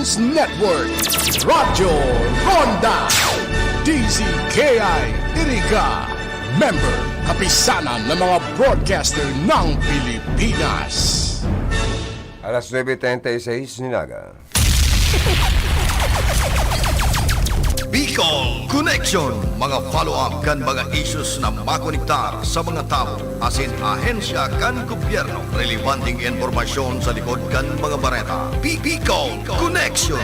News Network, Radyo Ronda, DZKI Iriga, member kapisanan ng mga broadcaster ng Pilipinas. Alas 9:36 Nilaga. Bicol Connection, mga follow-up kan mga issues na makonektar sa mga tao, asin ahensya kan gobyerno, relevanting informasyon sa likod kan mga bareta. Bicol Connection,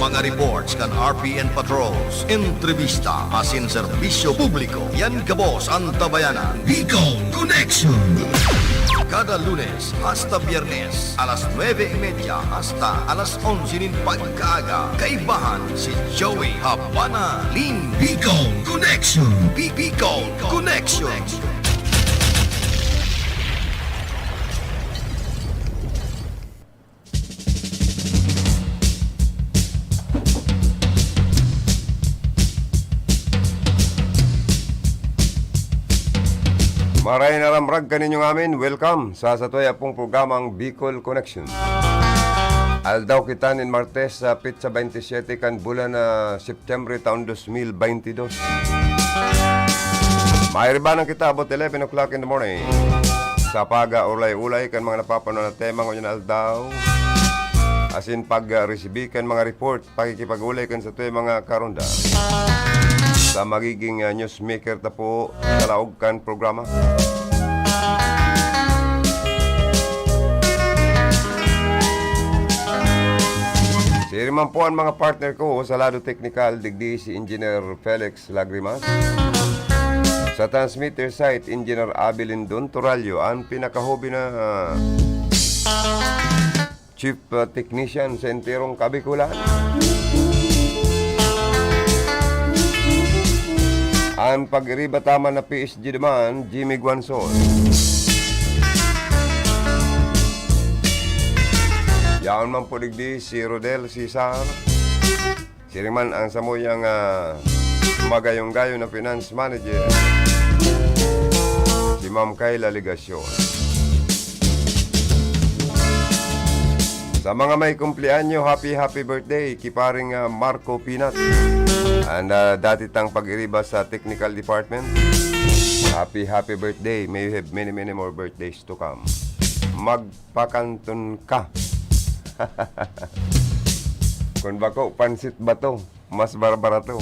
mga reports kan RPN patrols, entrevista, asin serbisyo publiko. Yan kabos ang tabayanan. Bicol Connection. Kada Lunes hasta Biyernes, alas 9:30 hasta alas 11 nin pagkaaga. Kaibahan si Joey Habana Lim. Bicol Connection. Bicol Connection. Maray na ramrag kaninyong amin. Welcome sa satuya pong programang Bicol Connection. Aldaw kita nin Martes sa Pitsa 27 kan bulan na September taon 2022. Mairibanan kita about 11 o'clock in the morning. Sa paga-ulay-ulay kan mga napapanood na tema ngayon aldaw. Asin pag-resibi kan mga report, pakikipag-ulay kan sa tuya mga karonda. Sa magiging newsmaker ta po sa laog kan programa. Siriman po ang mga partner ko sa lado technical, digdi si Engineer Felix Lagrimas. Sa transmitter site, Engineer Abilin Don Toralio, ang pinakahobi na chief technician sa enterong Kabikulan. Ang pag-iribataman na PSG naman, Jimmy Guanzon. Yaon man po digdi si Rodel Cesar. Siriman ang samuyang magayong-gayo na finance manager, si Ma'am Kayla Ligasyon. Sa mga may kumplianyo, happy birthday, kiparing Marco Pinat. And dati tang pag-iriba sa technical department. Happy birthday. May you have many more birthdays to come. Magpakanton ka. Kung bako, pansit ba to? Mas barbara to.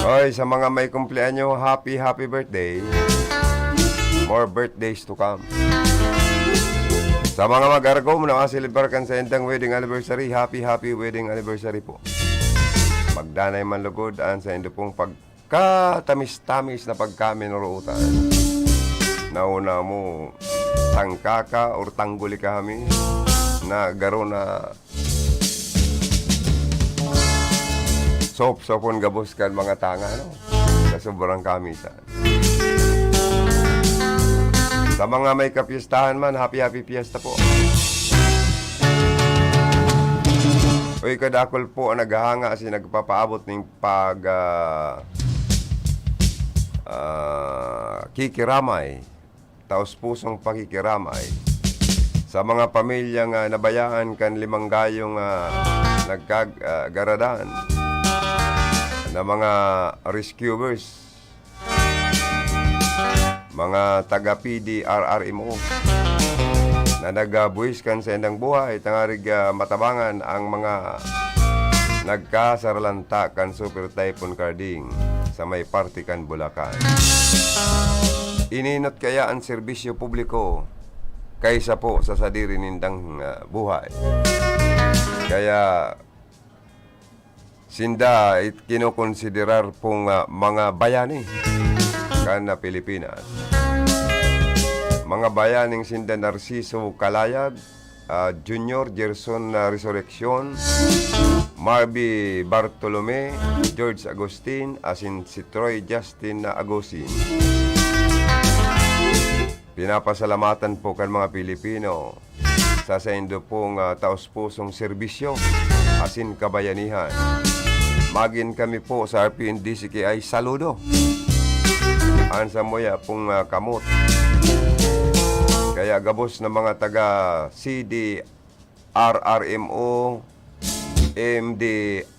Oy, sa mga may kumplianyo, happy birthday. More birthdays to come. Sa mga mag-aragom na makasilibar kan sa endang wedding anniversary, happy wedding anniversary po. Magdanay man lugod ang sa endo pong pagkatamis-tamis na pagkaminuruutan. Nauna mo, tangkaka or tangguli ka kami na garo na sopon gabos kan mga tanga, no? Sa sobrang kamisan. Sa mga may kapistahan man, happy fiesta po. Uy, kadakol po ang naghahanga kasi nagpapaabot ng kikiramay, taos pusong pakikiramay sa mga pamilyang nabayaan kan limanggayong nagkagaradan na mga rescuers, mga taga-PDRRMO na nagabuhis kan sa endang buhay, tangarig matabangan ang mga nagkasaralanta kan Super Typhoon Carding sa may party kan Bulacan. Ininot kaya ang serbisyo publiko kaysa po sa sadiri nindang buhay. Kaya sinda kinukonsiderar pong mga bayani kan na Pilipinas. Mga bayaning sinda Narciso Calayag, Junior Gerson Resurrection, Marby Bartolome, George Agustin, asin si Troy Justin Agosin. Pinapasalamatan po kan mga Pilipino sa saindo pong taos-pusong serbisyo, asin kabayanihan. Magin kami po sa RPNDCKI saludo. Ansa mo ya pong kamot. Kaya gabos na mga taga CD, RRMO, MD,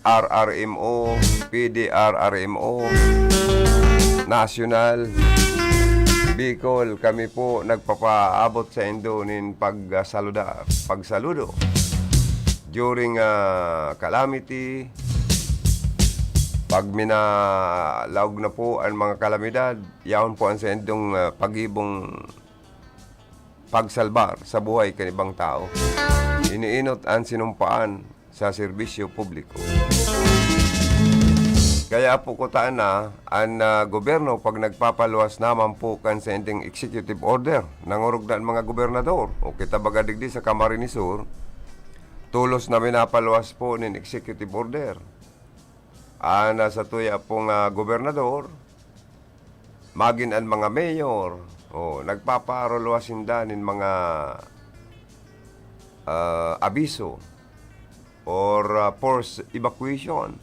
RRMO, PDRRMO, National, Bicol, kami po nagpapaabot sa Indonin pagsaludo during calamity. Pag minalawag na po ang mga kalamidad, yaon po ang sendong pag-ibong pagsalbar sa buhay kanibang tao. Iniinot ang sinumpaan sa serbisyo publiko. Kaya po kutaan na ang gobyerno pag nagpapaluwas naman po kan sending executive order nangurog na ang mga gobernador o kita baga digdi sa Camarines Sur, tulos na minapaluwas po ng executive order. Sa tuya pong gobernador, magin ang mga mayor, nagpaparuluwasin din mga abiso or forced evacuation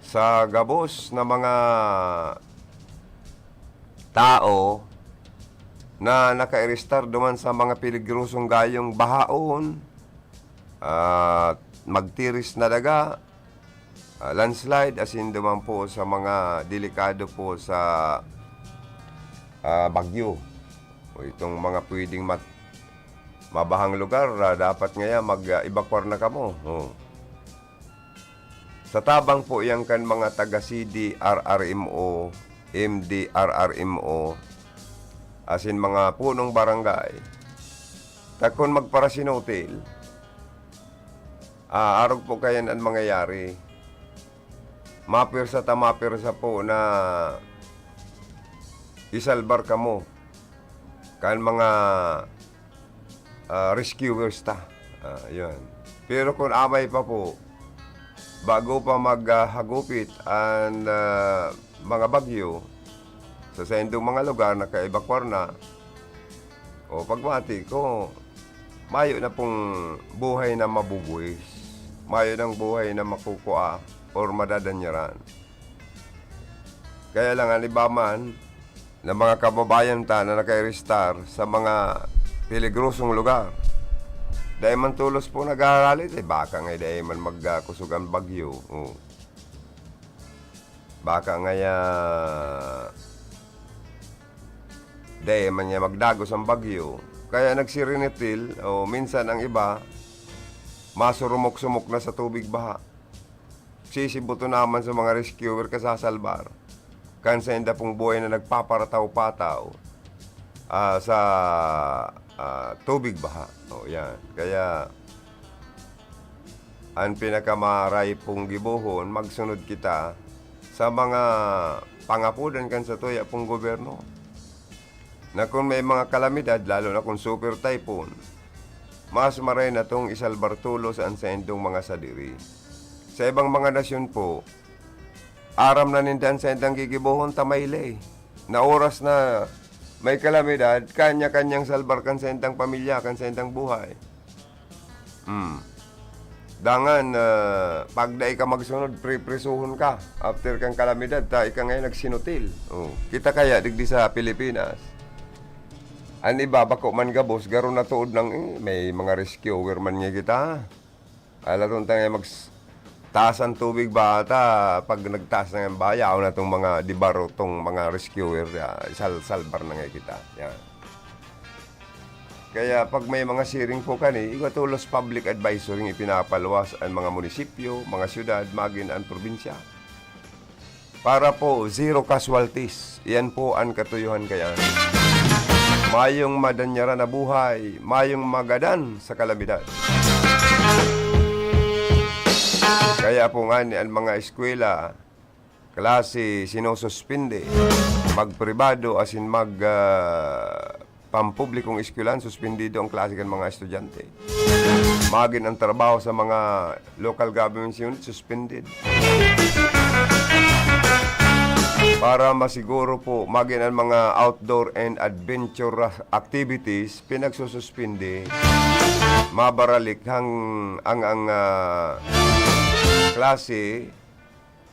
sa gabos na mga tao na naka-arestar duman sa mga peligrosong gayong bahaon, magtiris na daga, landslide, as in duman po sa mga delikado po sa bagyo. O itong mga pwedeng mabahang lugar, dapat ngayon mag-evacuate na kamo. Sa tabang po yan kan mga taga CD, RRMO, MD, RRMO, as in mga punong barangay, takon magparasin hotel, arog po kayan ang mangyayari. Mapirsa po na isalbar ka mo kan mga rescuers ta. Yun. Pero kung amay pa po, bago pa maghagupit ang mga bagyo sa sendong mga lugar na ka-evacuate na, o pagmati ko, mayo na pong buhay na mabubuwis, mayo ng buhay na makukua or madadanyaran. Kaya lang alibaman ng mga kababayan ta na naka-restar sa mga peligrosong lugar. Dahil man tulos po nag-aaralit, baka nga dahil man magkusugan bagyo. Baka nga dahil man niya magdagos ang bagyo. Kaya nagsirinitil, minsan ang iba, masurumok-sumok na sa tubig baha. Sisibuto naman sa mga rescuer kasasalbar. Kansenda pong buhay na nagpaparataw-pataw sa tubig baha. Yan. Kaya ang pinakamaray pong gibuhon, magsunod kita sa mga pangapudan kan sa tuya pong gobyerno. Na kung may mga kalamidad, lalo na kung super typhoon, mas maray na itong isalbar tulos ang sendong mga sadiri. Sa ibang mga nasyon po, aram na nindan sa endang gigibuhon tamayle. Na oras na may kalamidad, kanya-kanyang salbar kan sa endang pamilya, kan sa endang buhay. Dangan, pagdaay ka magsunod, pre-presuhon ka. After kang kalamidad, tayo ka ngayon nagsinutil. Kita kaya, digdi sa Pilipinas. Ang iba, bako man gabos, garo na tuod ng, may mga rescuer man nga kita. Alatong tayo taas ang tubig bata, pag nagtaas na ng bayaw na itong mga dibaro, itong mga rescuer, salbar na nga kita. Yan. Kaya pag may mga sharing po kani, ikatulos public advisory ipinapaluwas ang mga munisipyo, mga syudad, maging ang probinsya. Para po, zero casualties. Yan po ang katuyuhan kaya. Mayong madanyara na buhay, mayong magadan sa kalamidad. Kaya po nga ang mga eskwela, klase sinususpinde, magpribado as in pampublikong eskwelan, suspendido ang klase kan mga estudyante. Magin ang trabaho sa mga local government unit, suspended. Para masiguro po, magin ang mga outdoor and adventure activities, pinagsususpinde, mabaralik ang klase,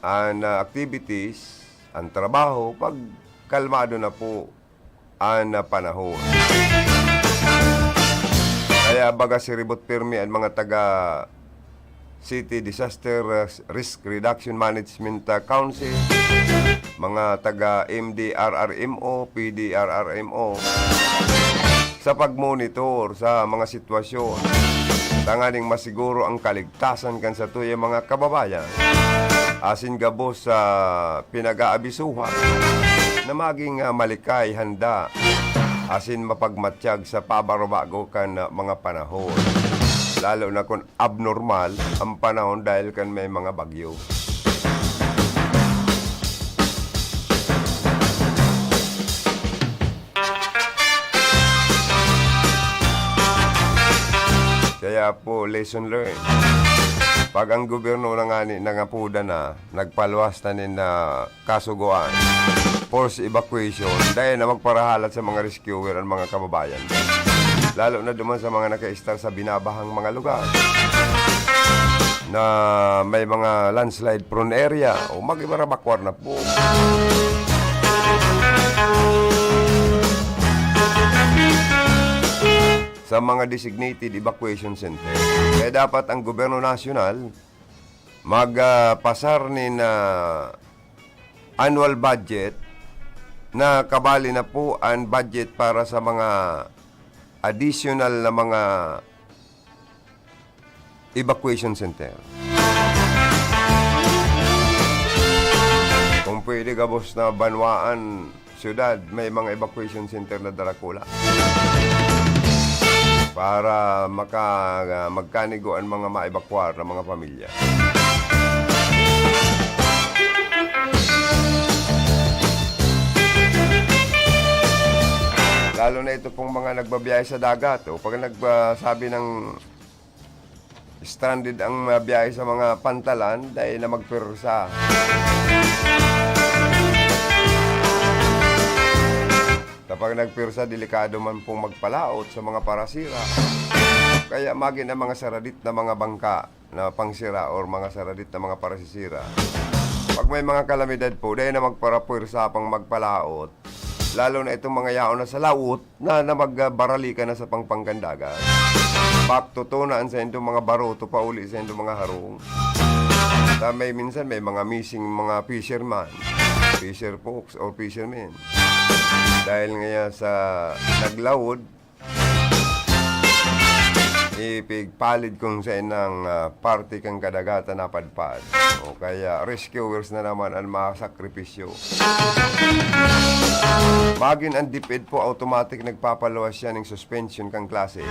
ang activities, ang trabaho, pag kalmado na po ang panahon. Kaya baga si Ribot Pirmi ang mga taga City Disaster Risk Reduction Management Council, mga taga MDRRMO, PDRRMO, sa pagmonitor sa mga sitwasyon, tanganing masiguro ang kaligtasan kan sa tuya mga kababayan, asin gabos sa pinag-aabisuhan na maging malikay, handa, asin mapagmatsyag sa pabarobago kan mga panahon. Lalo na kung abnormal ang panahon dahil kan may mga bagyo. Kaya po, lesson learned. Pag ang gobyerno na nga nangapuda na, nagpaluwas na nin na kasuguan, force evacuation, dahil na magparahalat sa mga rescuer ang mga kababayan. Lalo na duman sa mga naka-star sa binabahang mga lugar na may mga landslide prone area o mag-ibarabakwar na po. Sa mga designated evacuation center. Kaya dapat ang gobyerno nasyonal magpasar ni na annual budget na kabali na po ang budget para sa mga additional na mga evacuation center. Kung pwede gabos na banwaan syudad, may mga evacuation center na Darakula para magkanigo ang mga maevakuar ng mga pamilya. Lalo na ito pong mga nagbabiyahe sa dagat o pag nagsabi ng stranded ang biyahe sa mga pantalan dahil na magpirsa. Kapag nagpirsa, delikado man pong magpalaot sa mga parasira. Kaya magin ang mga saradit na mga bangka na pangsira o mga saradit na mga parasisira. Pag may mga kalamidad po, dahil na magparapirsa pang magpalaot, lalo na itong mga yaon na sa laut na magbarali ka na sa pangpanggandagan. Paktutunaan sa itong mga baroto pa uli sa itong mga harong. May minsan may mga missing mga fisherman, fisher folks or fishermen. Dahil ngayon sa naglawod, ipigpalid kung sa inang party kang kadagatan na padpad. O kaya rescuers na naman ang masakripisyo. Magin ang DepEd po automatic nagpapaluwas siya ng suspension kang klase.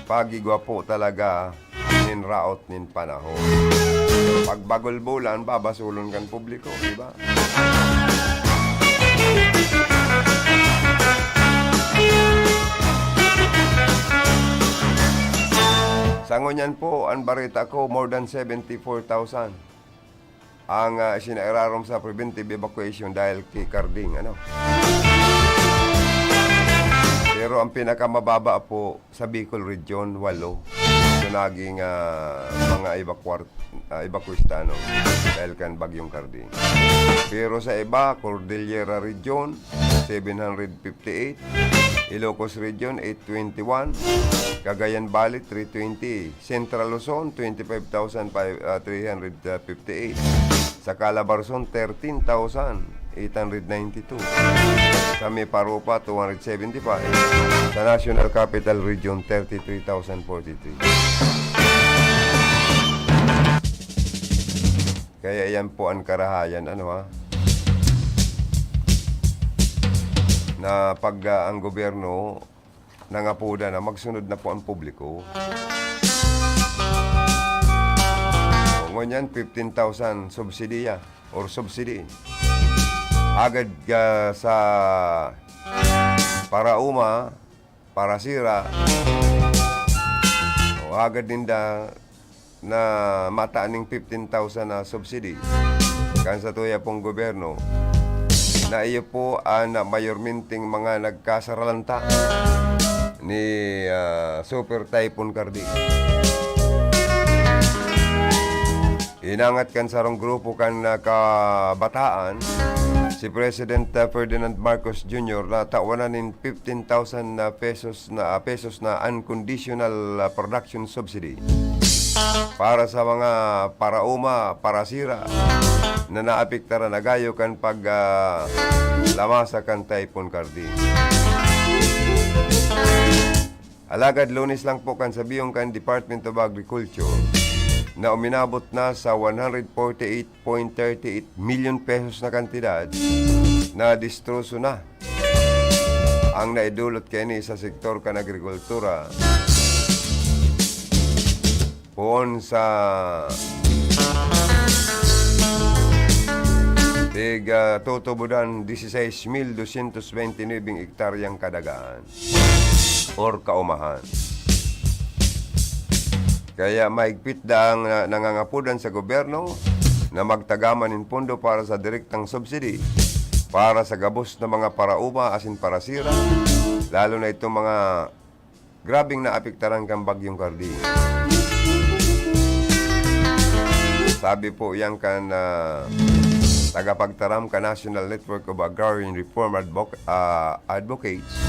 Pagigwa po talaga nin raot nin panahon. Pag bagol bulan, babasulon kan publiko, di ba? Sa ngunyan po, ang barita ko, more than 74,000 ang sinairarom sa preventive evacuation dahil kay Carding. Pero ang pinakamababa po sa Bicol Region, 8. So naging mga evacuista dahil kan bagyong Carding. Pero sa iba, Cordillera Region, 758. Ilocos Region, 821. Cagayan Valley, 320. Central Luzon, 25,358. Sa Calabarzon, 13,892. Sa Miparopa, 275. Sa National Capital Region, 33,043. Kaya yan po ang karahayan, na pag ang gobyerno nangapuda na magsunod na po ang publiko. Ngunyan, 15,000 subsidiya or subsidy. Agad sa Parauma, Parasira, o agad din na mataaning 15,000 na subsidy. Kan sa tuya pong gobyerno, na iyo po ang mayorminting mga nagkasaralanta ni Super Typhoon Carding. Inangat kan sarong grupo kan kabataan si President Ferdinand Marcos Jr. na tawanan ng 15,000 pesos na unconditional production subsidy para sa mga parauma, parasira na naapektaran na gayo kan pag lamasa kan Typhoon Carding. Alagad Lunes lang po kan sabiyong kan Department of Agriculture na uminabot na sa 148.38 million pesos na kantidad na distroso na ang naidulot kini sa sektor kan agrikultura poon sa tutubudan 16,229 hektaryang kadagaan or kaumahan. Kaya maigpit daang nangangapudan sa gobyerno na magtagaman ng pondo para sa direktang subsidy para sa gabos na mga parauma asin parasira, lalo na itong mga grabing naapektaran kang bagyong Carding. Sabi po yan kan tagapagtaram ka National Network of Agrarian Reform Advocates,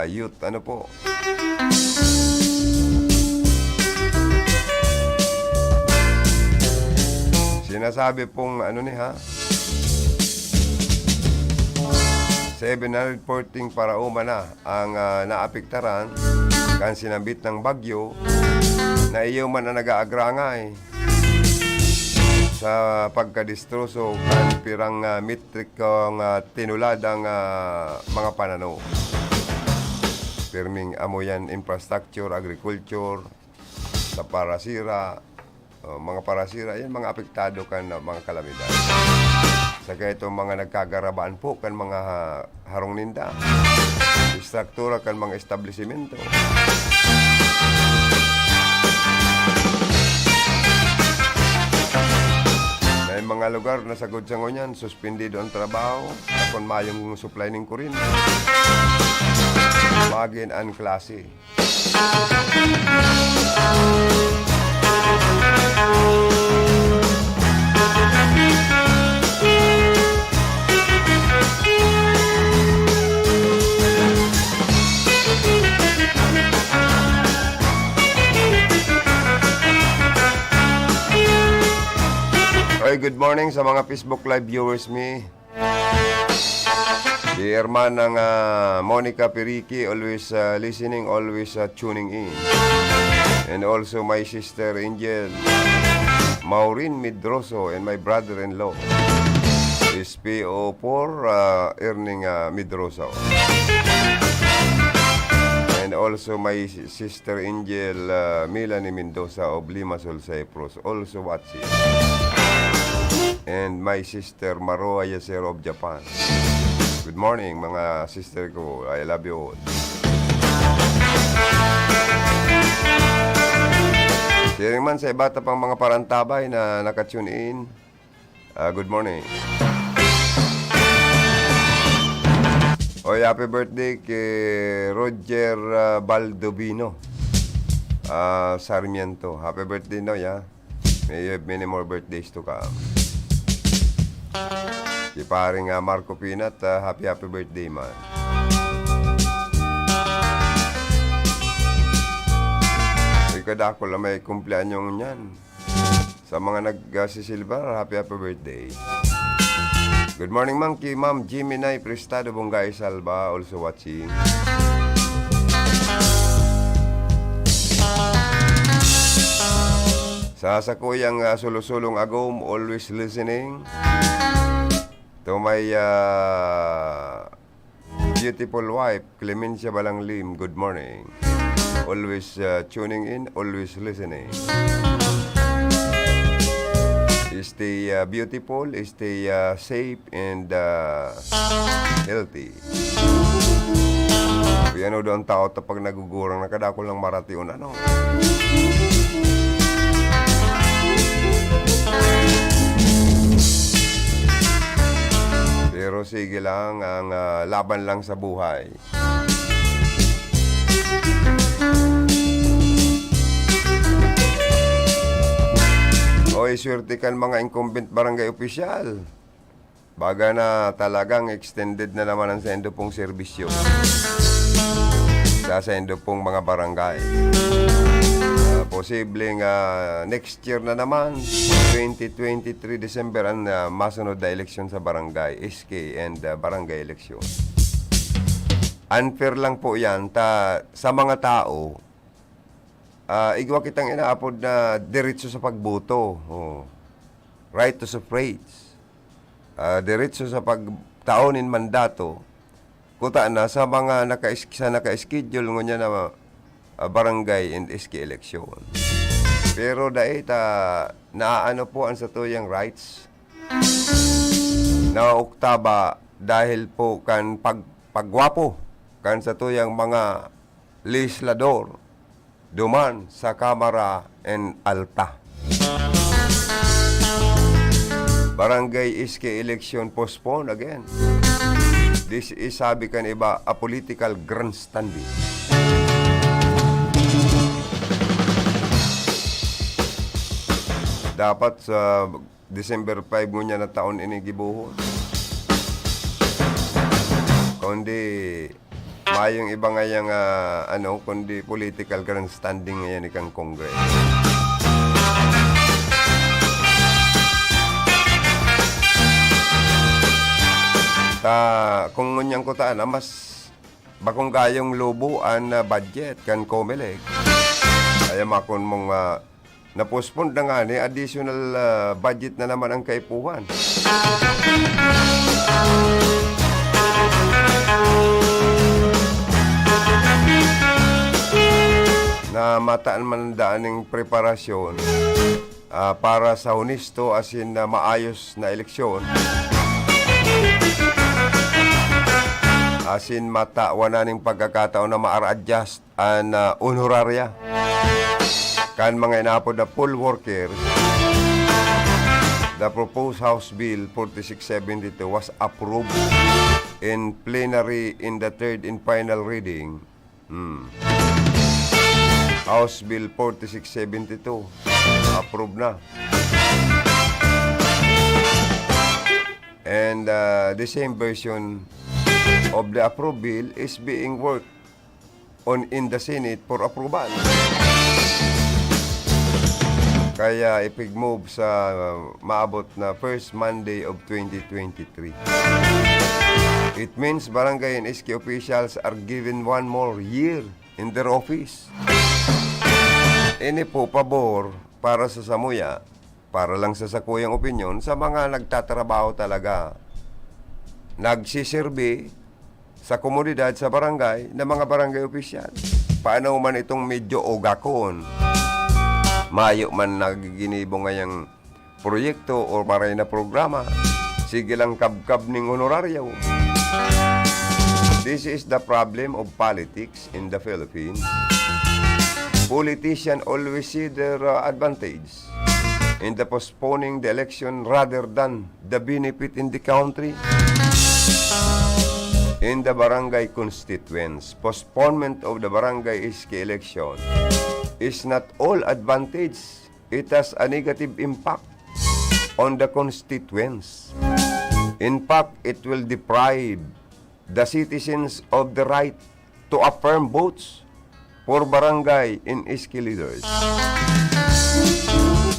youth, ano po, sinasabi pong 714 parauma na ang naapektaran kan sinabit ng bagyo na iyo man na nag-aagrangay sa pagkadistroso kan pirang metrik kong tinuladang mga pananaw. Pirming amoyan infrastructure, agriculture, sa parasira, mga parasira, yan mga apektado kan mga kalamidad. Saka itong mga nagkagarabaan po kan mga harong ninda, istruktura kan mga establishmento. May mga lugar na sagod sa ngunyan, suspendido ang trabaho, kung mayong supply ng kuryente. Magin ang klase. Hey, good morning sa mga Facebook Live viewers me. Si Hermanang Monica Periqui, always listening, always tuning in. And also my sister Angel Maureen Midroso and my brother-in-law is PO4 Erning Midroso. And also my sister Angel Melanie Mendoza of Limassol, Cyprus, also watching. And my sister Maroa Yasero of Japan. Good morning mga sister ko. I love you all. Sharing man sa ibata pang mga parantabay na nakatune in. Good morning. Oy, happy birthday kay Roger Baldovino Sarmiento. Happy birthday no, ya. May you have many more birthdays to come. Si paring Marco Pinat, happy birthday man. Ikadako lang may kumpleanyong niyan. Sa mga nagsisilbar, happy birthday. Good morning monkey, Ma'am Jiminay Prestado Bungay Salva, also watching. Sa sakuyang sulusulong agom, always listening. To my beautiful wife, Clemencia Balanglim, good morning. Always tuning in, always listening. Stay beautiful, stay safe and healthy. Kaya ano doon tao pag nagugurang nakadako lang maratiun ano. Pero sige lang, ang laban lang sa buhay. Oy, swerte kan mga incumbent barangay official. Baga na talagang extended na naman ang sendo pong serbisyo sa sendo pong mga barangay. Posibleng next year na naman, 2023 December, ang masunod na eleksyon sa barangay, SK and barangay eleksyon. Unfair lang po yan sa mga tao. Igwa kitang inaapod na diretso sa pagboto. Right to suffrage. Diretso sa pagtaonin mandato. Kuta na sa mga naka-schedule ngunya na barangay and SK election. Pero dahil naano po ang sa tuyang rights na oktaba dahil po kan pagwapo kan sa tuyang mga legislador duman sa Kamara and Alta. Barangay SK election postponed again. This is, sabi kan iba, a political grandstanding. Dapat sa December 5 ngunya na taon ini gibuhos. Kundi mayong iba ngayang kundi political grandstanding ngayon ikang Congress. Kung ngunyang kutaan mas bakong gayong lubuan na budget kan COMELEC. Kaya makon mong na-postpone na nga ni additional budget na naman ang kaipuhan. Na mataan man daaning preparasyon para sa honesto as in maayos na eleksyon. As in wala ning pagkakataon na ma-adjust ang honoraria. Kan mga inapod na poll workers, the proposed House Bill 4672 was approved in plenary in the third and final reading. House Bill 4672 approved na. And the same version of the approved bill is being worked on in the Senate for approval. Kaya ipig-move sa maabot na first Monday of 2023. It means barangay and SK officials are given one more year in their office. Ini po pabor para sa Samuya, para lang sa sakuyang opinyon sa mga nagtatrabaho talaga. Nagsiserbi sa komunidad sa barangay na mga barangay official. Paano man itong medyo ogakon? Mayo man nagiginibo ngayang proyekto o maray na programa, sige lang kabkab ning honoraryo. This is the problem of politics in the Philippines. Politicians always see their advantage in the postponing the election rather than the benefit in the country. In the barangay constituents, postponement of the barangay SK election is not all advantage. It has a negative impact on the constituents. In fact, it will deprive the citizens of the right to affirm votes for barangay and SK leaders.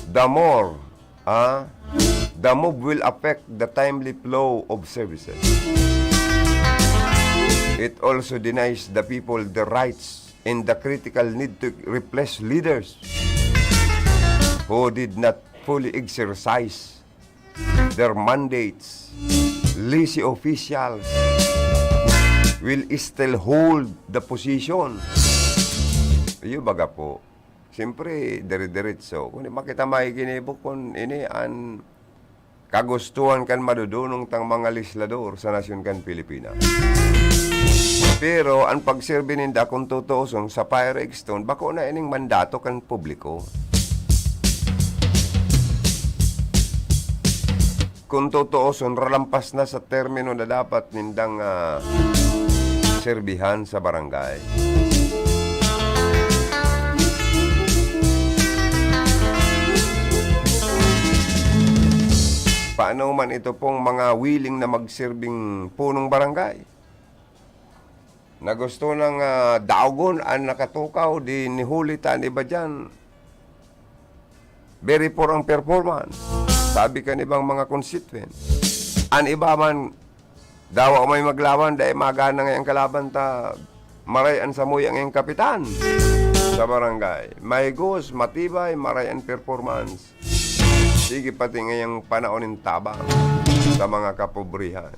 The more, the move will affect the timely flow of services. It also denies the people the rights and the critical need to replace leaders who did not fully exercise their mandates. Lazy officials will still hold the position. Iyo baga po. Siyempre, dire-diretso. Kung makita makikinibok kung ini ang kagustuhan kan madudunong tang mga legislador sa nasyon kan Pilipinas. Pero ang pagserbi ninda kung tutuoson sa Pyrex Stone, bako na ining mandato kan publiko. Kung tutuoson, ralampas na sa termino na dapat nindang serbihan sa barangay. ano man ito pong mga willing na magsirbing punong barangay na gusto ng daugon ang nakatukaw di nihulitan iba dyan. Very poor ang performance. Sabi ka ibang mga constituent. An iba man daw may maglaban dahil magana ngayong kalaban ta marayan sa muyang ngayong kapitan sa barangay. May gus, matibay, marayan performance. Sige pati ngayong panahon ng tabang sa mga kapobrihan.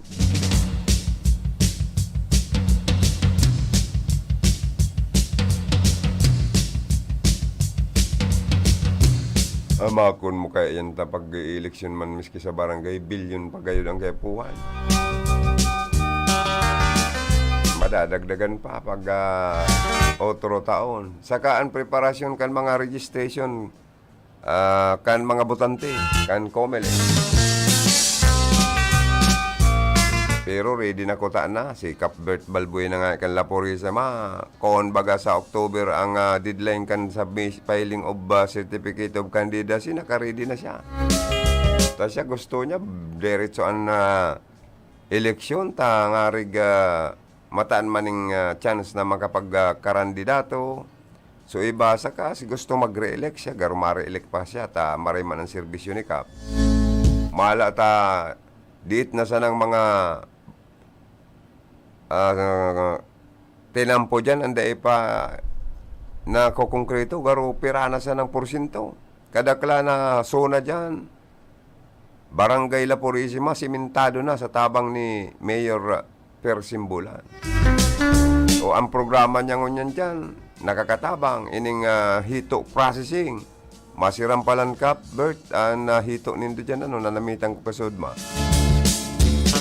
Amakon mo kaya yan tapag eleksyon man miski sa barangay, bilyon pa gayon ang kepuan. Madadagdagan pa pag otro taon. Saka ang preparasyon kan mga registration, kan mga butante, kan COMELEC. Pero ready na ko na si Cuthbert Balbuena nga kan Laporisa kon baga sa October ang deadline kan sa filing of certificate of candidacy, naka-ready na siya. Tapos siya gusto niya diretso ang eleksyon ta nga rig mataan maning chance na makapagkarandidato. So iba sa kasi gusto mag-re-elect siya, garo ma-re-elect pa siya ta maray man ang serbisyo ni Cap. Mala ta diit na sa ng mga tinampo dyan, anday pa na kukongkreto, garo pirana sa ng porsyento. Kadakla na zona dyan, Barangay La Purisima, simentado na sa tabang ni Mayor Persimbulan. O ang programa niya ngunyan dyan, nakakatabang, ining hito processing. Masiram palan Kap, Bert, hito nindo dyan, nanamitan ko kasod ma.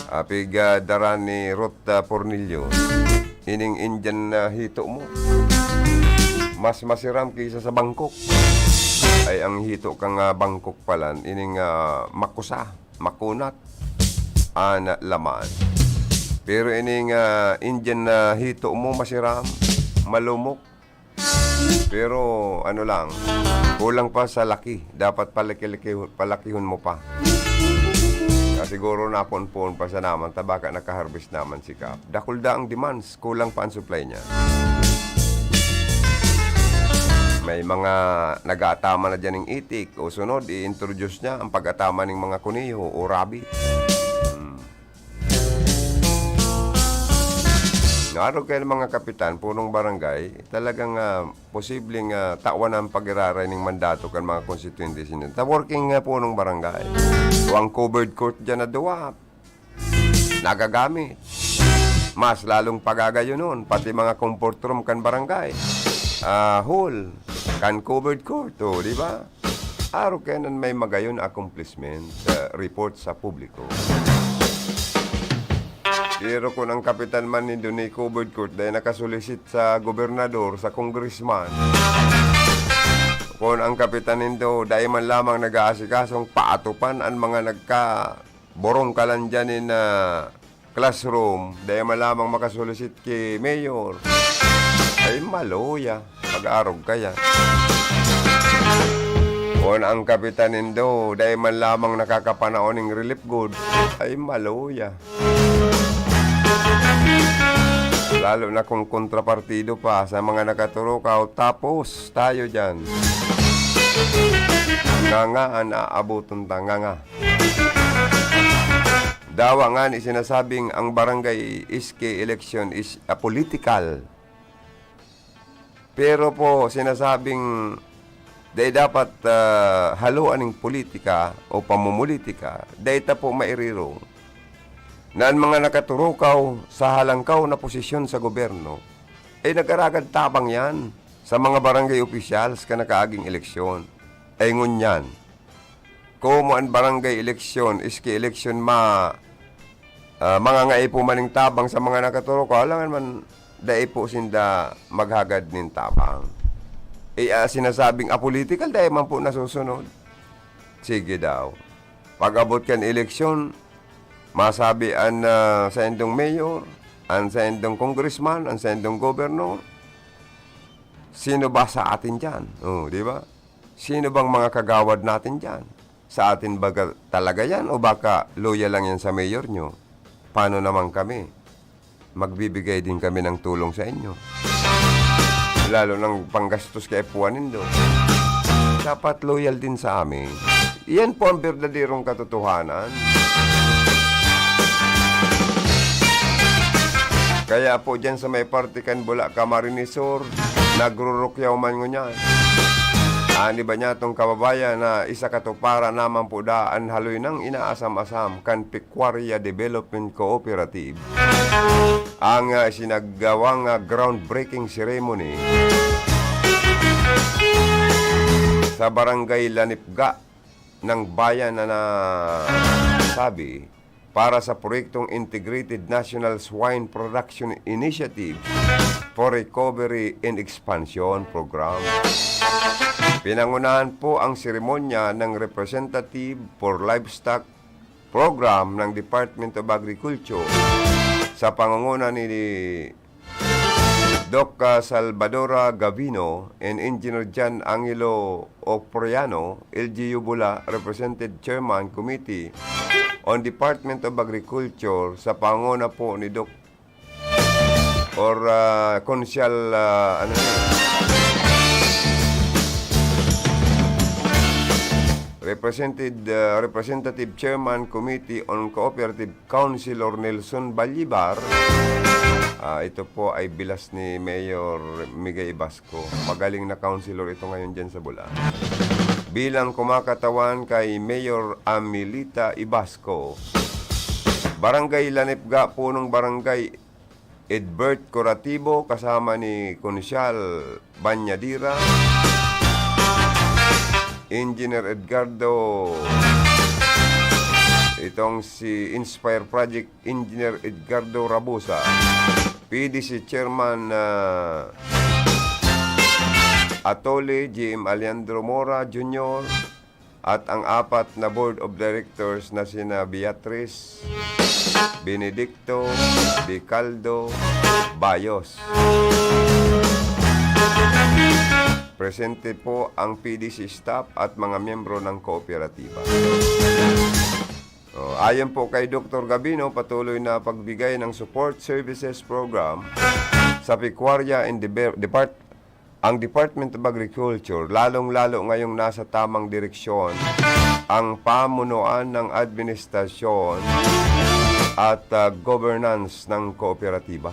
Apig dara ni Ruth Pornillo, ining Indian hito mo. Mas masiram kaysa sa Bangkok. Ay ang hito kang Bangkok palan, ining makusa, makunat, laman. Pero ining Indian hito mo masiram, malumok. Pero ano lang, kulang pa sa laki. Dapat palakihon mo pa. Siguro napon-pon pa sa naman, tabaka nakaharvest naman si Cap. Dakulda ang demands, kulang pa ang supply niya. May mga nag-aatama na dyan ng itik o sunod, i-introduce niya ang pag-atama ng mga kuniho o rabbit. Araw kayo ng mga kapitan, punong barangay, talagang posibleng tawan ang pag-iraray ng mandato kan mga constituente sinun. Working punong barangay. O ang covered court dyan na duwap, nagagamit. Mas lalong pagagayo nun, pati mga comfort room kan barangay. Hall, kan covered court, di ba? Araw kayo nun may magayon accomplishment report sa publiko. Pero kung ang kapitan man nindo ni covered court dahil nakasulisit sa gobernador, sa congressman, kung ang kapitan nindo dahil man lamang nag-aasikasong paatupan ang mga nagka-borong kalan dyan in classroom, dahil man lamang makasulisit kay mayor, ay maluya, pag-arog kaya. Kung ang kapitan nindo dahil man lamang nakakapanaon ng relief good, ay maluya. Lalo na kung kontrapartido pa sa mga nakaturukaw, tapos tayo dyan. Nga naabuton ta, nga. Dawa nga ni sinasabing ang barangay iske election is political. Pero po sinasabing dahil dapat haluan ng politika o pamumulitika, dahil ta po mairirong na ang mga nakaturukaw sa halangkaw na posisyon sa gobyerno ay nag-aragad tabang yan sa mga barangay officials ka nakaaging eleksyon. Ay ngunyan, kung ang barangay eleksyon, iski eleksyon mga ngaipo maning tabang sa mga nakaturukaw, alangan man daipo sinda maghagad nin tabang. Sinasabing apolitical dahil man po nasusunod. Sige daw. Pag-abot kan eleksyon, masabi ang sa endong mayor, ang sa endong congressman, ang sa endong governor, sino ba sa atin dyan? Di ba? Sino bang mga kagawad natin dyan? Sa atin ba talaga yan o baka loyal lang yan sa mayor nyo? Paano naman kami? Magbibigay din kami ng tulong sa inyo. Lalo ng panggastos kay Puanin do. Dapat loyal din sa amin. Iyan po ang berdadirong katotohanan. Kaya po dyan sa may partikan Bula Camarinesor, nagrurukyaw man ngunyan. Ani ba niya itong kababayan na isa katupara naman po daan haloy ng inaasam-asam kan Pecuaria Development Cooperative. Ang sinagawang groundbreaking ceremony sa Barangay Lanipga ng bayan na sabi para sa proyektong Integrated National Swine Production Initiative for Recovery and Expansion Program. Pinangunahan po ang seremonya ng Representative for Livestock Program ng Department of Agriculture sa pangunguna ni Doc Salvadora Gavino and Engineer Jan Angelo Opriano, LGU Bula, Represented Chairman Committee on Department of Agriculture sa pangunguna po ni Doc or Konsyal Representative Chairman Committee on Cooperative Councilor Nelson Ballibar. Ito po ay bilas ni Mayor Migay Basco. Magaling na councilor ito ngayon dyan sa Bula. Bilang kumakatawan kay Mayor Amilita Ibasco, Barangay Lanipga, punong barangay Edbert Corativo kasama ni Konsyal Banyadira, Engineer Edgardo, itong si Inspire Project Engineer Edgardo Rabusa, PDC Chairman Atole GM Alejandro Mora Jr. at ang apat na Board of Directors na sina Beatriz, Benedicto, Dicaldo, Bayos. Presente po ang PDC staff at mga miyembro ng kooperatiba. Ayon po kay Dr. Gabino, patuloy na pagbigay ng support services program sa Pecuaria and ang Department of Agriculture, lalong-lalo ngayong nasa tamang direksyon ang pamunuan ng administrasyon at governance ng kooperatiba.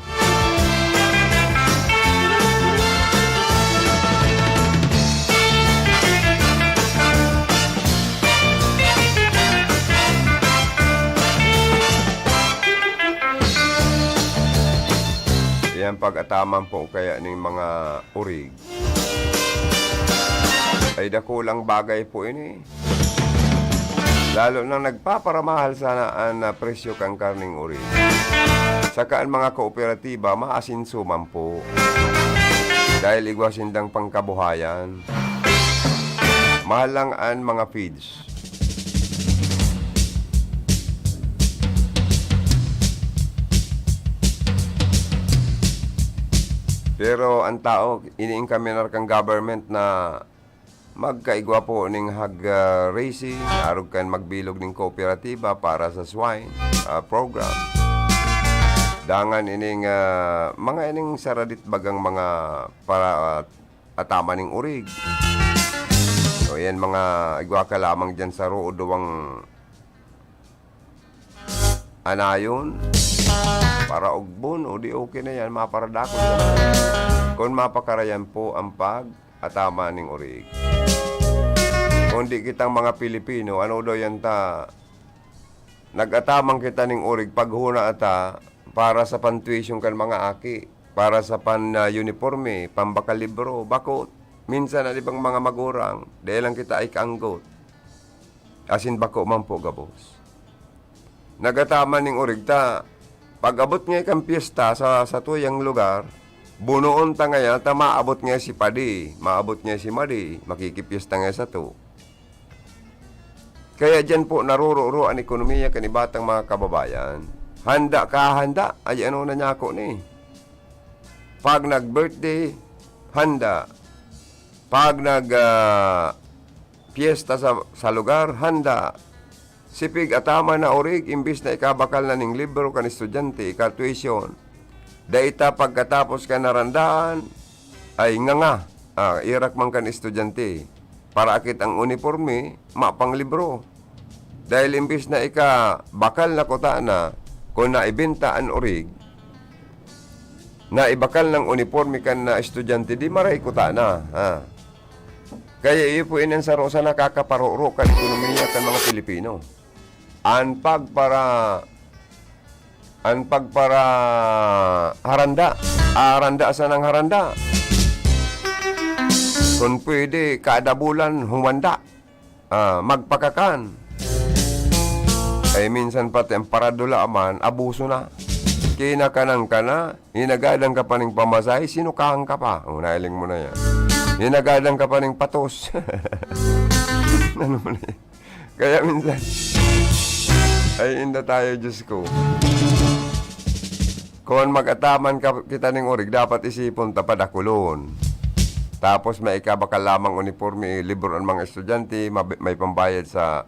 Yan pag-ataman po kaya ng mga urig ay dakulang bagay po ini. Lalo na nagpaparamahal sana na presyo kang karning urig. Saka ang mga kooperatiba maasinsuman po dahil igwasindang pangkabuhayan. Mahal lang ang mga feeds. Pero ang tao, iniingkaminar kang government na magkaigwa po ning hag racing, arog kan magbilog ning kooperatiba para sa swine program. Dangan ining mga ining saradit bagang mga para atama ning urig. So yan mga igwa ka lamang dyan sa ruodowang anayon. Para ugbon o di okay na yan, maparadako na. Kung mapakarayan po ang pag-atama ng urig. Kung di kitang mga Pilipino, ano do yan ta? Nag-atamang kita ng urig paghuna ata para sa pantuition kan mga aki, para sa pan-uniforme, pambakalibro, bakot. Minsan na ibang mga magurang, dahil lang kita ay kaanggot. Asin bako man po gabos. Nag-atama ng urig ta, pag-abot nga ikang piyesta sa tuyang lugar, bunoon ta nga ta maabot nga si Padi, maabot nga si Madi, makikipiyesta nga sa to. Kaya dyan po naruro ang ekonomiya kanibatang mga kababayan. Handa ka, handa. Ay ano na niya ako ni. Pag nag-birthday, handa. Pag piyesta sa lugar, handa. Sipig atama na orig, imbis na ikabakal na ning libro kan estudyante, tuition. Daita pagkatapos ka narandaan, ay nga, irak man kan estudyante. Para akit ang uniforme, mapang libro. Dahil imbis na bakal na kota na, kung naibenta ang orig, na ibakal ng uniforme kan na estudyante, di maray kota na. Kaya ipuin ang saro sa nakakaparuro kan ekonomiya kan mga Pilipino. Ang pagpara haranda, sa nang haranda. Kung pwede, kada bulan humanda, magpakakan. Ay minsan pati ang paradula aman, abuso na. Kinakanang ka na, hinagadang ka pa ng pamasahe, sinukahang ka pa. Nailing mo na yan. Hinagadang ka pa ng patos. Ano mo na yan? Kaya minsan, ay inda tayo, Diyos ko. Kung mag-ataman kita ng orig, dapat isipon tapadakulon. Tapos may ikabakal lamang uniforme, libro ang mga estudyante, may pambayad sa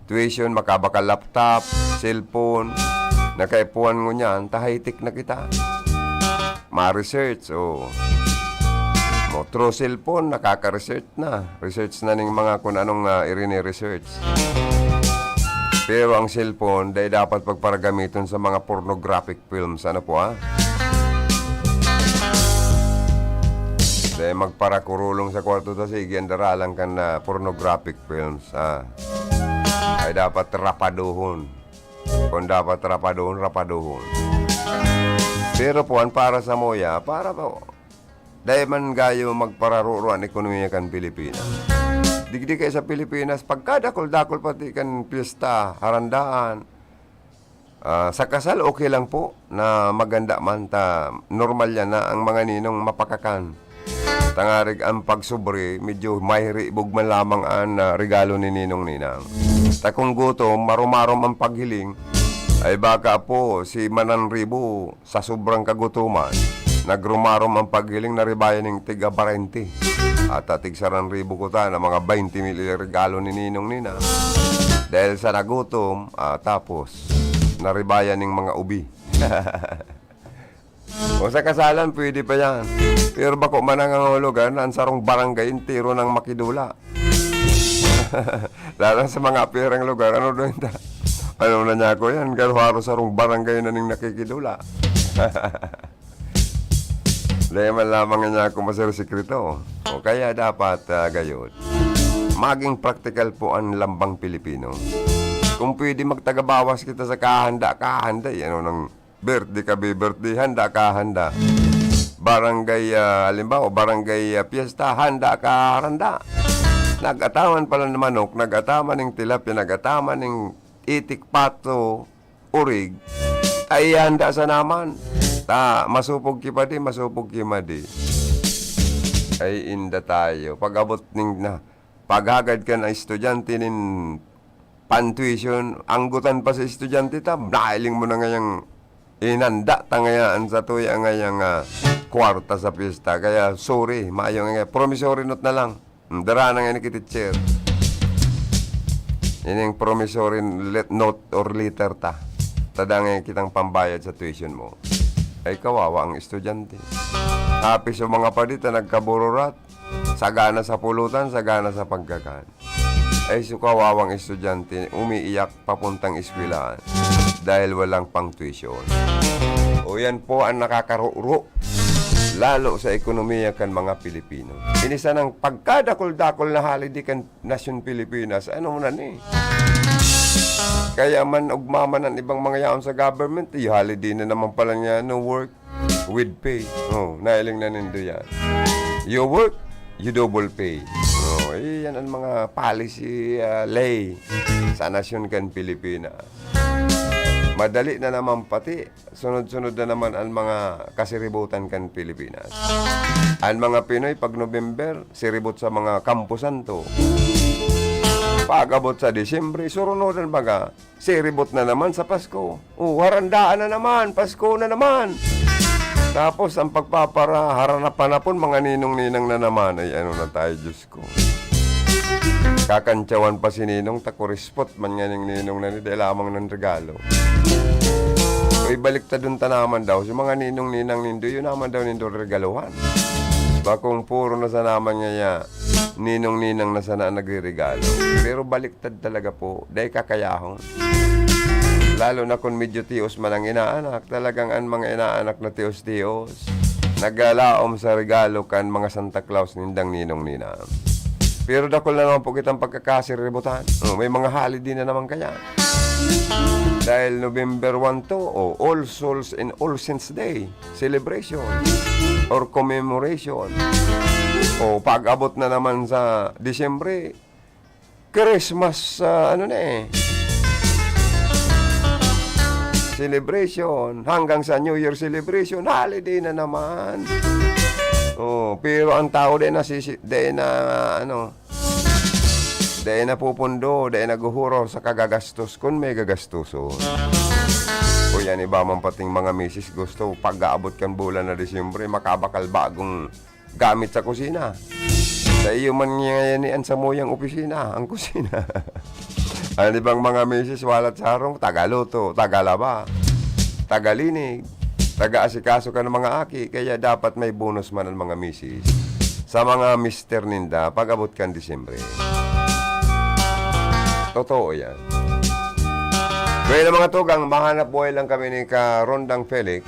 tuition, makabakal laptop, cellphone, nakaipuan mo niyan, tahitik na kita. Ma-research, through cellphone, nakaka-research na. Research na ng mga kung anong irini-research. Pero ang cellphone, dahil dapat pagparagamiton sa mga pornographic films. Ano po, Dahil magparakurulong sa kwarto ta sige, andaralang kan na pornographic films. Ay dapat rapaduhon. Kung dapat rapaduhon. Pero po, para sa moya, para po, dahil man gayo magpararuro ang ekonomiya kan Pilipinas. Digdi kayo sa Pilipinas, pagkadakol-dakol pati kan piyesta, harandaan. Sa kasal, okay lang po na maganda man normal yan na ang mga ninong mapakakan. Tangarig ang pagsubre, medyo mahiri bugman lamang ang regalo ni ninong ninang. Kung gutom, marumarom ang paghiling, ay baka po si Mananribo sa sobrang kagutuman, nagrumarom ang paghiling na ribayan ng tiga 40. At tig 1,000 ko na mga 20 mil regalo ni ninong nina. Dahil sa nagutom, tapos naribayan ng mga ubi. O sa kasalan, pwede pa yan. Pero bako man ang hulugan, ang sarong barangay intiro ng makidula. Lalo sa mga pirang lugar, ano doon ta? Ano na niya ko yan? Garuharo sarong barangay na ning nakikidula. Dahil man lamang niya ako masirsikreto. O kaya dapat gayon. Maging practical po ang lambang Pilipino. Kung pwede magtagabawas kita sa kahanda, ano nang birthday ka, birthday, handa ka, handa. Barangay, halimbawa, barangay piyesta, handa ka, handa. Nag-ataman pala ng manok, nag-ataman ng tilapia, nag-ataman ng itik, pato, urig, ay handa sa naman. Masupog kipadi, masupog kimadi. Ay inda tayo. Pag-abot paghagad ka na estudyante nin pantuition, anggutan pa sa estudyante nailing mo na ngayang inanda ngayaan sa tuya ngayang kwarta sa pista. Kaya sorry, maayo nga promissory note na lang. Dara na nga ni kititcher. Yan yung promissory note or letter tadang kitang pambayad sa tuition mo. Ay kawawa ang estudyante. Happy sa mga padita, nagkabururat. Sagana sa pulutan, sagana sa pagkakan. Ay sukawawang estudyante, umiiyak papuntang eskwelahan dahil walang pang tuition. O yan po ang nakakaruro lalo sa ekonomiya kan mga Pilipino. Inisa ng pagkadakol-dakol na holiday kan Nasyon Pilipinas, ano na ni? Kaya man ugmaman ang ibang mga yaon sa government, holiday na naman pala niya, no work with pay. Nailing na nindo yan. You work, you double pay. Yan ang mga policy lay sa Nasyon kan Pilipinas. Madali na naman pati. Sunod-sunod na naman ang mga kasiributan kan Pilipinas. Ang mga Pinoy pag November, siribot sa mga Campo Santo. Pag-abot sa Disyembre, surunodan baga, siribot na naman sa Pasko. Harandaan na naman, Pasko na naman. Tapos ang pagpapara, haranapan na po mga ninong-ninang na naman. Ay ano na tayo, Diyos ko. Kakantsawan pa si Ninong, takurispot man nga ng Ninong na ni, dahil lamang ng regalo. So, ibaliktad dun naman daw, si mga Ninong-Ninang nindo, yun naman daw nindo regaluhan. Bakong puro na sa naman nga Ninong-Ninang na sana nagre-regalo. Pero baliktad talaga po, dahil kakayahon. Lalo na kung medyo tiyos man ang inaanak, talagang ang mga inaanak na tiyos-tiyos, nagalaom sa regalo kan mga Santa Claus nindang Ninong-Ninang. Pero dakol na naman po kitang pagkakasiributan. May mga holiday na naman kaya. Dahil November 1 to, All Souls and All Saints Day celebration or commemoration. O pag-abot na naman sa Disyembre, Christmas, celebration. Hanggang sa New Year celebration, holiday na naman. Pero ang tao din na pupundo, din naguhuro sa kagagastos kung may gagastuso. O yan, iba man pating mga misis gusto, pag-aabot kan bulan na Disyembre, makabakal bagong gamit sa kusina. Sa iyo man yan sa moyang opisina, ang kusina. Ano bang mga misis, walat sarong, tagaluto, tagalaba, tagalinig, taga-asikaso ka ng mga aki, kaya dapat may bonus man ang mga misis sa mga mister ninda pag-abot kan Disyembre. Totoo yan. Kaya na mga tugang, mahanap buhay lang kami ni Rondang Felix.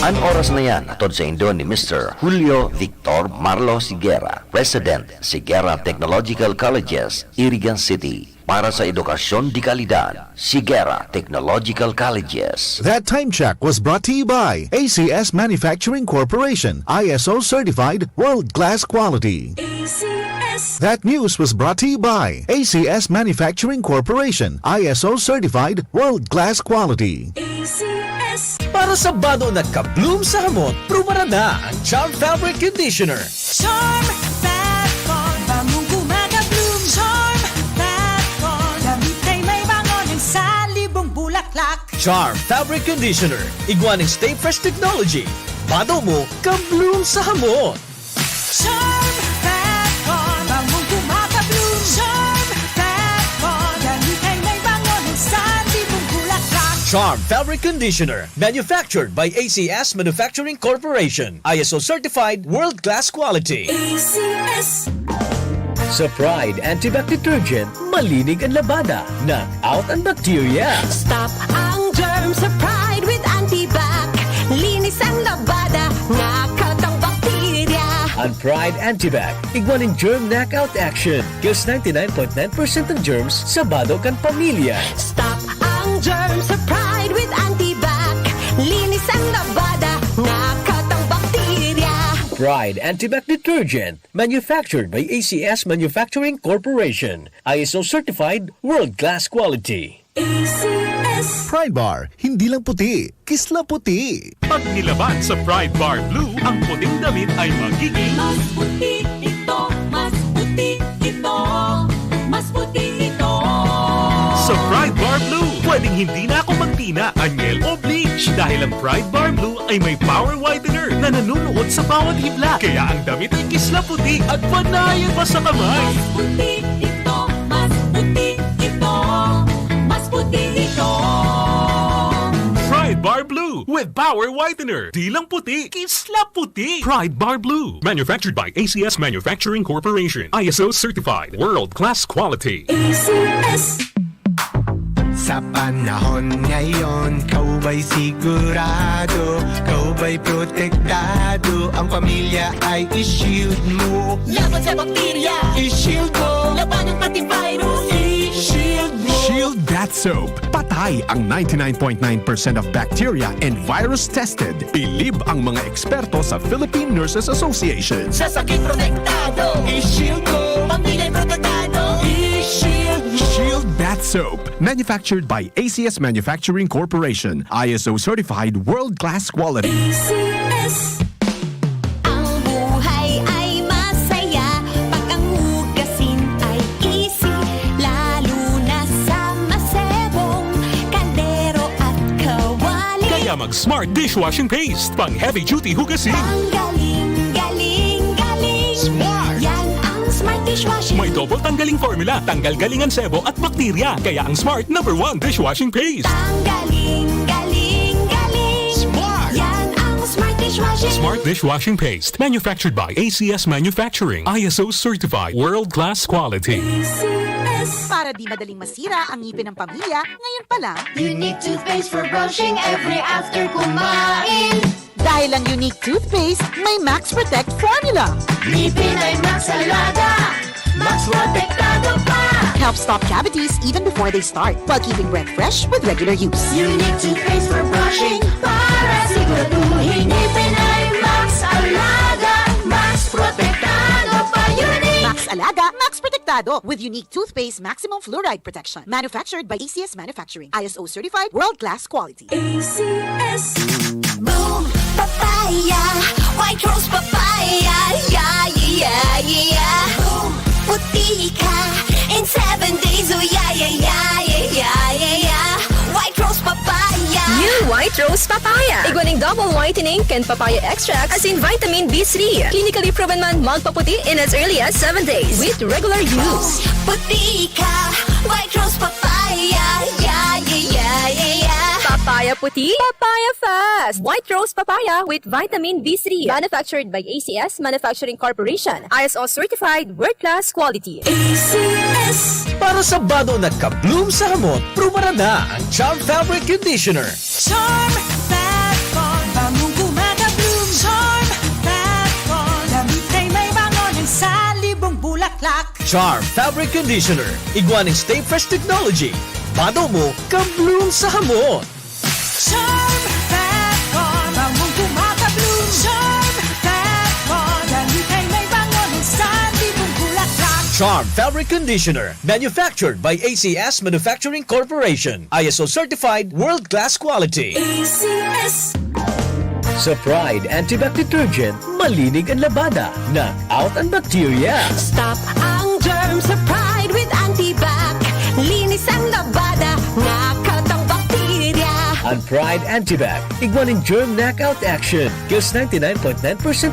Ang oras na yan, atod sa indo ni Mr. Julio Victor Marlo Siguera, President, Siguera Technological Colleges, Irigan City. Para sa edukasyon di kalidad, Siguera Technological Colleges. That time check was brought to you by ACS Manufacturing Corporation, ISO certified world-class quality. ACS. That news was brought to you by ACS Manufacturing Corporation, ISO certified world-class quality. ACS. Para sa bado na kabloom sa hamot, prumara na ang Charm Fabric Conditioner. Charm Fat Con, bamong gumagabloom. Charm Fat Con, damit ay may bangon ng salibong bulaklak. Charm Fabric Conditioner. Iguaning Stay Fresh Technology. Bado mo, kabloom sa hamot. Charm Fat Con, bamong gumagabloom. Charm Fat Con, damit ay may bangon ng salibong bulaklak. Charm Fabric Conditioner. Manufactured by ACS Manufacturing Corporation. ISO certified world-class quality. ACS. Sa Pride Antibac Detergent, malinig ang labada. Knock out ang bacteria. Stop ang germs sa Pride with Antibac. Linis ang labada, knockout ang bakterya. Ang Pride Antibac, iguaning germ knockout action. Kills 99.9% ng germs sa bado kan pamilya. Stop ang germs sa Pride with Antibac. Linis ang labada, knockout ang bakterya. Pride Antibac Detergent, manufactured by ACS Manufacturing Corporation. ISO certified world-class quality. ACS. Pride Bar, hindi lang puti, kisla puti. Pag nilaban sa Pride Bar Blue, ang puting damit ay magiging Mas puti ito, mas puti ito, mas puti ito. sa Pride Bar Blue. Pwedeng hindi na ako magtina, anyel o bleach dahil ang Pride Bar Blue ay may power whitener na nanunuot sa bawat hibla. Kaya ang damit ay kisla puti at panayan pa sa kamay. Mas puti ito, mas puti ito, mas puti ito. Pride Bar Blue with power whitener. Di lang puti, kisla puti. Pride Bar Blue. Manufactured by ACS Manufacturing Corporation. ISO certified. World-class quality. ACS. Sa panahon ngayon, kau ba'y sigurado? Kau ba'y protektado? Ang pamilya ay i-shield mo. Laban sa bakterya, I-shield mo. laban ng pati virus, I-shield mo. Shield That Soap. Patay ang 99.9% of bacteria and virus tested. Bilib ang mga eksperto sa Philippine Nurses Association. sa sakit protektado, I-shield mo. pamilya'y protektado. I-shield mo. Shield That Soap. Manufactured by ACS Manufacturing Corporation. ISO certified world-class quality. ACS. Ang buhay ay masaya pag ang hugasin ay easy, lalo na sa masebong kaldero at kawali. Kaya mag-smart dishwashing paste. Pang heavy-duty hugasin. Ang galing, galing, galing. double tanggaling formula, tanggal galingan sebo at bakterya. Kaya ang Smart #1 dishwashing paste. Galing, galing, galing. Smart! Yan ang Smart Dishwashing. Smart dishwashing paste, manufactured by ACS Manufacturing, ISO certified, world-class quality. Para di madaling masira ang ngipin ng pamilya, ngayon pa lang, Unique toothpaste for brushing every after kumain. dahil ang unique toothpaste, may Max Protect formula. Ngipin ay Max Alaga, Max Protektado pa. Helps stop cavities even before they start, while keeping breath fresh with regular use. Unique toothpaste for brushing para siguraduhin ngipin ay Max Alaga, Max Protektado pa. Unique. Max Alaga, Max Protectado with unique toothpaste maximum fluoride protection. Manufactured by ACS Manufacturing. ISO certified world-class quality. ACS. Boom, papaya, white rose papaya, yeah, yeah, yeah. Boom, puti ka in 7 days, oh yeah, yeah, yeah, yeah, yeah, yeah. White rose papaya. New White Rose Papaya. Iguaning double whitening and papaya extracts as in vitamin B3. Clinically proven man magpaputi in as early as 7 days with regular use. Puti ka, white rose papaya, yeah, yeah, yeah, yeah, yeah. Papaya puti, papaya fast. White Rose Papaya with vitamin B3. Manufactured by ACS Manufacturing Corporation. ISO certified world-class quality. ACS. Para sa bado na ka-bloom sa hamot, prumara na ang Charm Fabric Conditioner. Charm Fat Con, bangong kumaka-bloom. Charm Fat Con, damit ay may bangon sa libong bulaklak. Charm Fabric Conditioner. Iguaning Stay Fresh Technology. Bado mo, ka-bloom sa hamot. Charm Fat Con, bangong kumaka-bloom. Charm Fat Con, damit ay may bangon sa libong bulaklak. Charm Fabric Conditioner. Manufactured by ACS Manufacturing Corporation. ISO certified, world-class quality. ACS. Sa Pride Antibac Detergent, malinig ang labada. Knock out ang bacteria. Stop ang germs sa Pride with Antibac. Linis ang labada, knockout ang bakterya. Ang Pride Antibac, iguaning germ knockout action. Kills 99.9%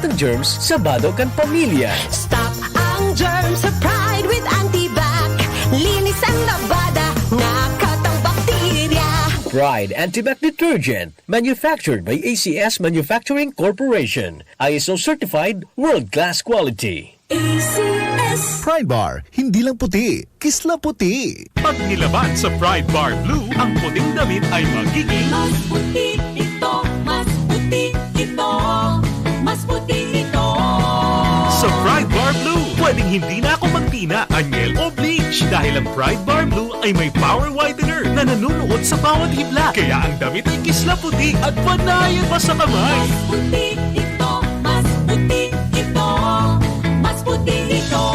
ng germs sa bado kan pamilya. Stop ang germs sa Pride with Antibac. Linis ang labada, knockout ang bakterya. Pride Antibac Detergent, manufactured by ACS Manufacturing Corporation. ISO certified, world-class quality. ACS. Pride Bar, hindi lang puti, kisla puti. Pag nilaban sa Pride Bar Blue, ang puting damit ay magiging Mas puti ito, mas puti ito, mas puti ito. sa Pride Bar Blue. Pwedeng hindi na ako magtina, anyel o bleach dahil ang Pride Bar Blue ay may power whitener na nanunuot sa bawat hibla. Kaya ang damit ay kisla puti at panayan pa sa kamay. Mas puti ito, mas puti ito, mas puti ito.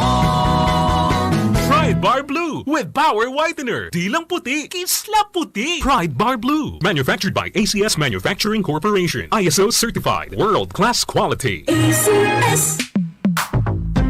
Pride Bar Blue with power whitener. Di lang puti, kisla puti. Pride Bar Blue. Manufactured by ACS Manufacturing Corporation. ISO certified. World-class quality. ACS.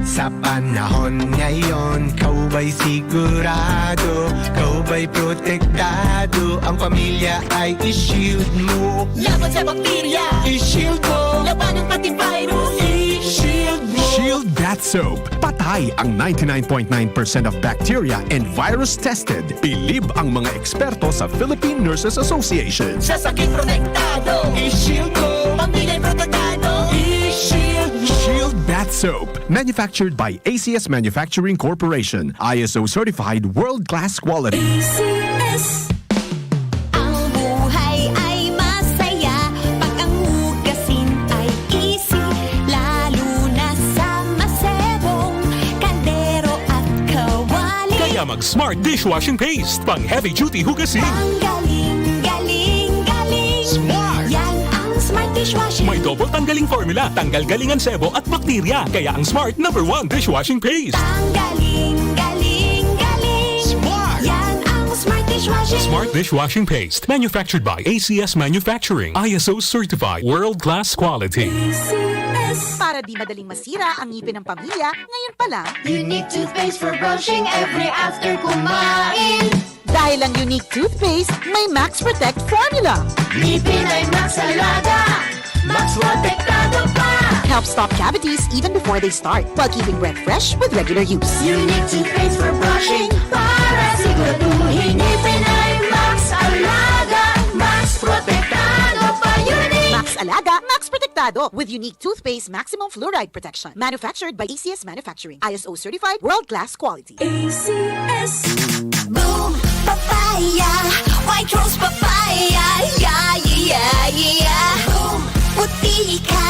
Sa panahon ngayon, kau ba'y sigurado? Kau ba'y protektado? Ang pamilya ay i-shield mo. Laban sa bakterya, I-shield mo. laban ng pati virus, i-shield mo. Shield Bath Soap. Patay ang 99.9% of bacteria and virus tested. Bilib ang mga eksperto sa Philippine Nurses Association. Sa sakit protektado, I-shield mo. pamilya'y protektado, I-shield mo. Shield Bath Soap. Manufactured by ACS Manufacturing Corporation. ISO certified world-class quality. ACS. Ang buhay ay masaya pag ang hugasin ay easy, lalo na sa masebong kaldero at kawali. Kaya mag-smart dishwashing paste. Pang heavy-duty hugasin. Ang galing, galing, galing. Smart! Yan ang Smart Dishwashing. May double tanggaling formula, tanggal galingan sebo at bakterya. Kaya ang Smart #1 dishwashing paste. Ang galing, galing, galing. Smart! Yan ang Smart Dishwashing. Smart dishwashing paste. Manufactured by ACS Manufacturing. ISO certified. World-class quality. ACS. Para di madaling masira ang ngipin ng pamilya, ngayon pa lang, Unique toothpaste for brushing every after kumain. dahil ang unique toothpaste, may Max Protect formula. Ngipin ay Max Alaga, Max Protektado pa. helps stop cavities even before they start, while keeping breath fresh with regular use. Unique toothpaste for brushing para siguraduhin ngipin ay Max Alaga, Max Protektado pa Unique. Max Alaga, Max Protectado with unique toothpaste maximum fluoride protection. Manufactured by ACS Manufacturing. ISO certified world-class quality. ACS. Boom, papaya, white rose papaya, yeah, yeah, yeah. Boom, puti ka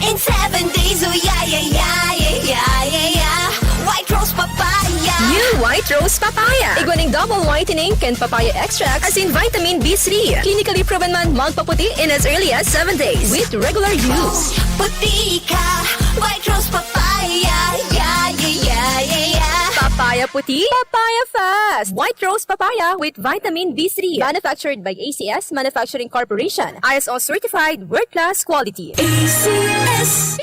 in 7 days, oh yeah, yeah, yeah, yeah, yeah, yeah. White rose papaya. New White Rose Papaya. Iguaning double whitening and papaya extract as in vitamin B3. Clinically proven man magpaputi in as early as 7 days with regular use. Puti ka, white rose papaya, yeah, yeah, yeah, yeah, yeah. Papaya puti, papaya fast. White Rose Papaya with vitamin B3. Manufactured by ACS Manufacturing Corporation. ISO certified world-class quality. ACS.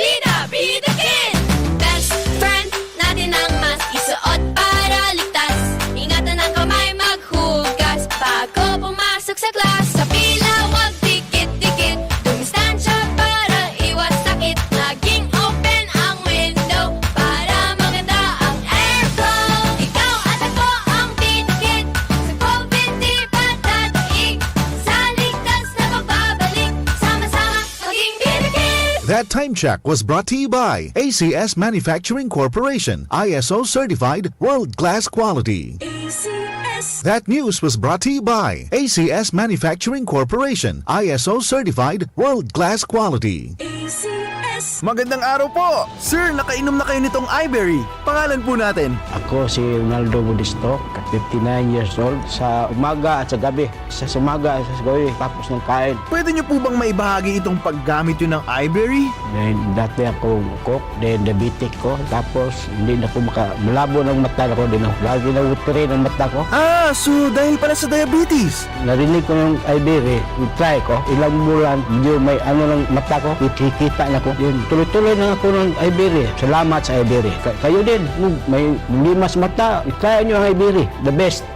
Bida Kid! Best friend natin ang mas isuot para ligtas. Ingatan ang kamay maghugas bago pumasok sa class. Sa pila wag dikit-dikit, dumistansya para iwas sakit. Laging open ang window para maganda ang airflow. Ikaw at ako ang Bida Kid. Sa COVID di pa tataig, sa ligtas na pagbabalik. Sama-sama maging Bida Kid. That time check was brought to you by ACS Manufacturing Corporation, ISO certified world-class quality. ACS. That news was brought to you by ACS Manufacturing Corporation, ISO certified world-class quality. ACS. Magandang araw po! Sir, nakainom na kayo nitong iBerry. Pangalan po natin. Ako si Ronaldo Budisto, 59 years old. Sa umaga at sa gabi. Sa umaga at sa gabi, tapos ng kain. Pwede niyo po bang maibahagi itong paggamit yun ng iBerry? Then, dati ako cook, then diabetic ko. Tapos hindi na po malabo ng mata ko. Din lagi na utiri ng mata ko. Ah, so dahil pala sa diabetes. Narinig ko ng iBerry, try ko. Ilang bulan, medyo may ano ng mata ko. Kikita na ko. Yun, tuloy-tuloy na ako ng iBerry. Salamat sa iBerry. Kayo din, may limas mata. I-try nyo ang iBerry. The best.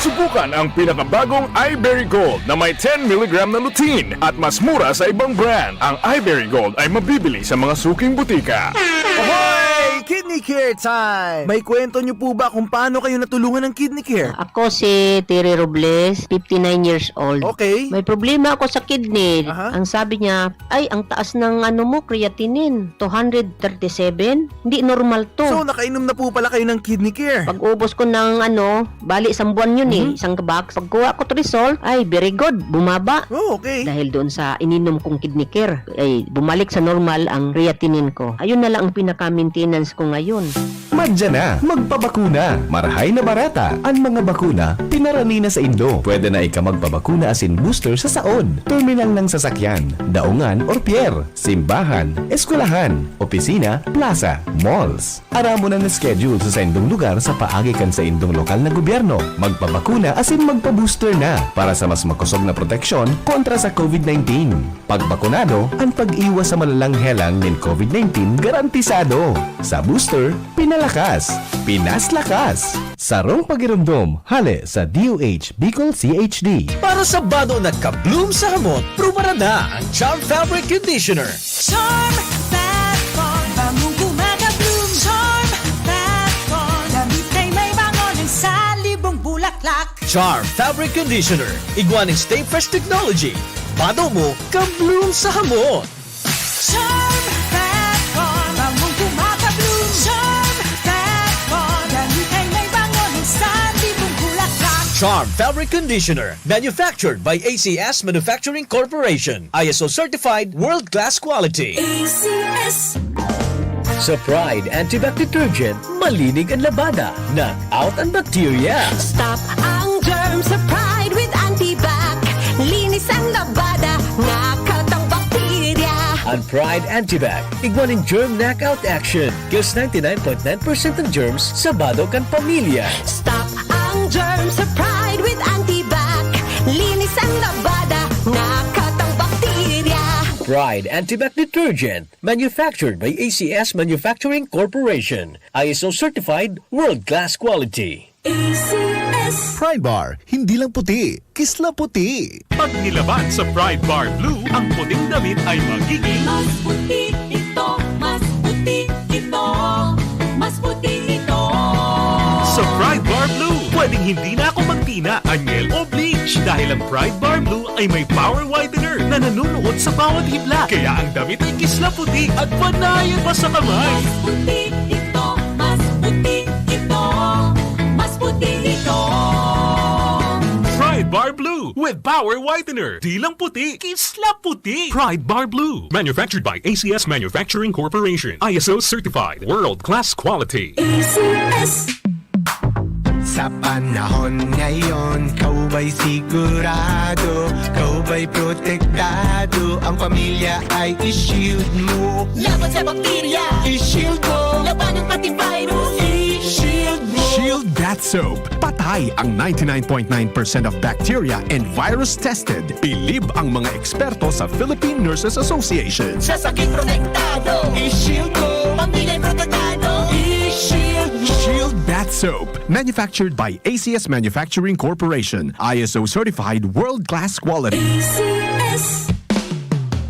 Subukan ang pinakabagong iBerry Gold na may 10 mg na lutein at mas mura sa ibang brand. Ang iBerry Gold ay mabibili sa mga suking butika. Ahoy! Kidney Care time! May kwento niyo po ba kung paano kayo natulungan ng Kidney Care? Ako si Terry Robles, 59 years old. Okay. May problema ako sa kidney. Aha. Ang sabi niya, ay, ang taas ng creatinine, 237. Hindi normal to. So, nakainom na po pala kayo ng Kidney Care. Pag ubos ko ng bali isang buwan yun isang box. Pag kuha ko to result, ay, very good, bumaba. Oh, okay. Dahil doon sa ininom kong Kidney Care, ay, bumalik sa normal ang creatinine ko. Ayun na lang ang pinaka-maintenance ko ngayon. Madya na, magpabakuna. Marahay na barata. Ang mga bakuna, pinarani na sa Indo. Pwede na ika magpabakuna asin booster sa saod. Terminal ng sasakyan, daungan or pier, simbahan, eskwelahan, opisina, plaza, malls. Aramo na na-schedule sa indong lugar sa paagikan sa indong lokal na gobyerno. Magpabakuna asin magpa-booster na para sa mas makusog na proteksyon kontra sa COVID-19. Pag bakunado, ang pag-iwas sa malalang helang ng COVID-19 garantisado. Sa booster, pinalakas, pinaslakas. Sarong pagiramdom, hale sa DOH Bicol CHD. Para sa bado na ka-bloom sa hamot, pruba na ang Charm Fabric Conditioner. Charm Fat Con, bangong gumagabloom. Charm Fat Con, damit ay may bangon ng salibong bulaklak. Charm Fabric Conditioner. Iguaning Stay Fresh Technology. Bado mo, ka-bloom sa hamot. Charm Fat Con, bangong gumagabloom. Charm Fat Con, damit ay may bangon ng salibong bulaklak. Charm Fabric Conditioner. Manufactured by ACS Manufacturing Corporation. ISO certified world-class quality. ACS. Sa Pride Antibac Detergent, malinig ang labada. Knock out ang bacteria. Stop ang germs sa Pride with Antibac. Linis ang labada, nakatang bakterya. Ang Pride Antibac, iguaning germ knockout action. Kills 99.9% ng germs sa bado kan pamilya. Stop ang germs sa Pride with Antibac. Linis ang labada, nakatang bakterya. Pride Antibac Detergent, manufactured by ACS Manufacturing Corporation. ISO certified world-class quality. ACS. Pride Bar, hindi lang puti, kisla puti. Pag nilaban sa Pride Bar Blue, ang puting damit ay magiging Mas puti ito Sa Pride Bar Blue, pwedeng hindi na ako magtina, anyel o bleach. Dahil ang Pride Bar Blue ay may power whitener na nanunuot sa bawat hibla. Kaya ang damit ay kisla puti at panayan pa sa kamay. Puti ito, mas puti ito, mas puti ito. Pride Bar Blue with power whitener. Di lang puti, kisla puti. Pride Bar Blue. Manufactured by ACS Manufacturing Corporation. ISO certified. World-class quality. ACS. Sa panahon ngayon, kau ba'y sigurado? Kau ba'y protektado? Ang pamilya ay i-shield mo. Laban sa bakterya, I-shield mo. laban ng pati virus, I-shield mo. Shield Bath Soap. Patay ang 99.9% of bacteria and virus tested. Bilib ang mga eksperto sa Philippine Nurses Association. sa sakit protektado, I-shield mo. pamilya protektado, I-shield mo. Shield Bath Soap. Manufactured by ACS Manufacturing Corporation. ISO certified world-class quality. ACS.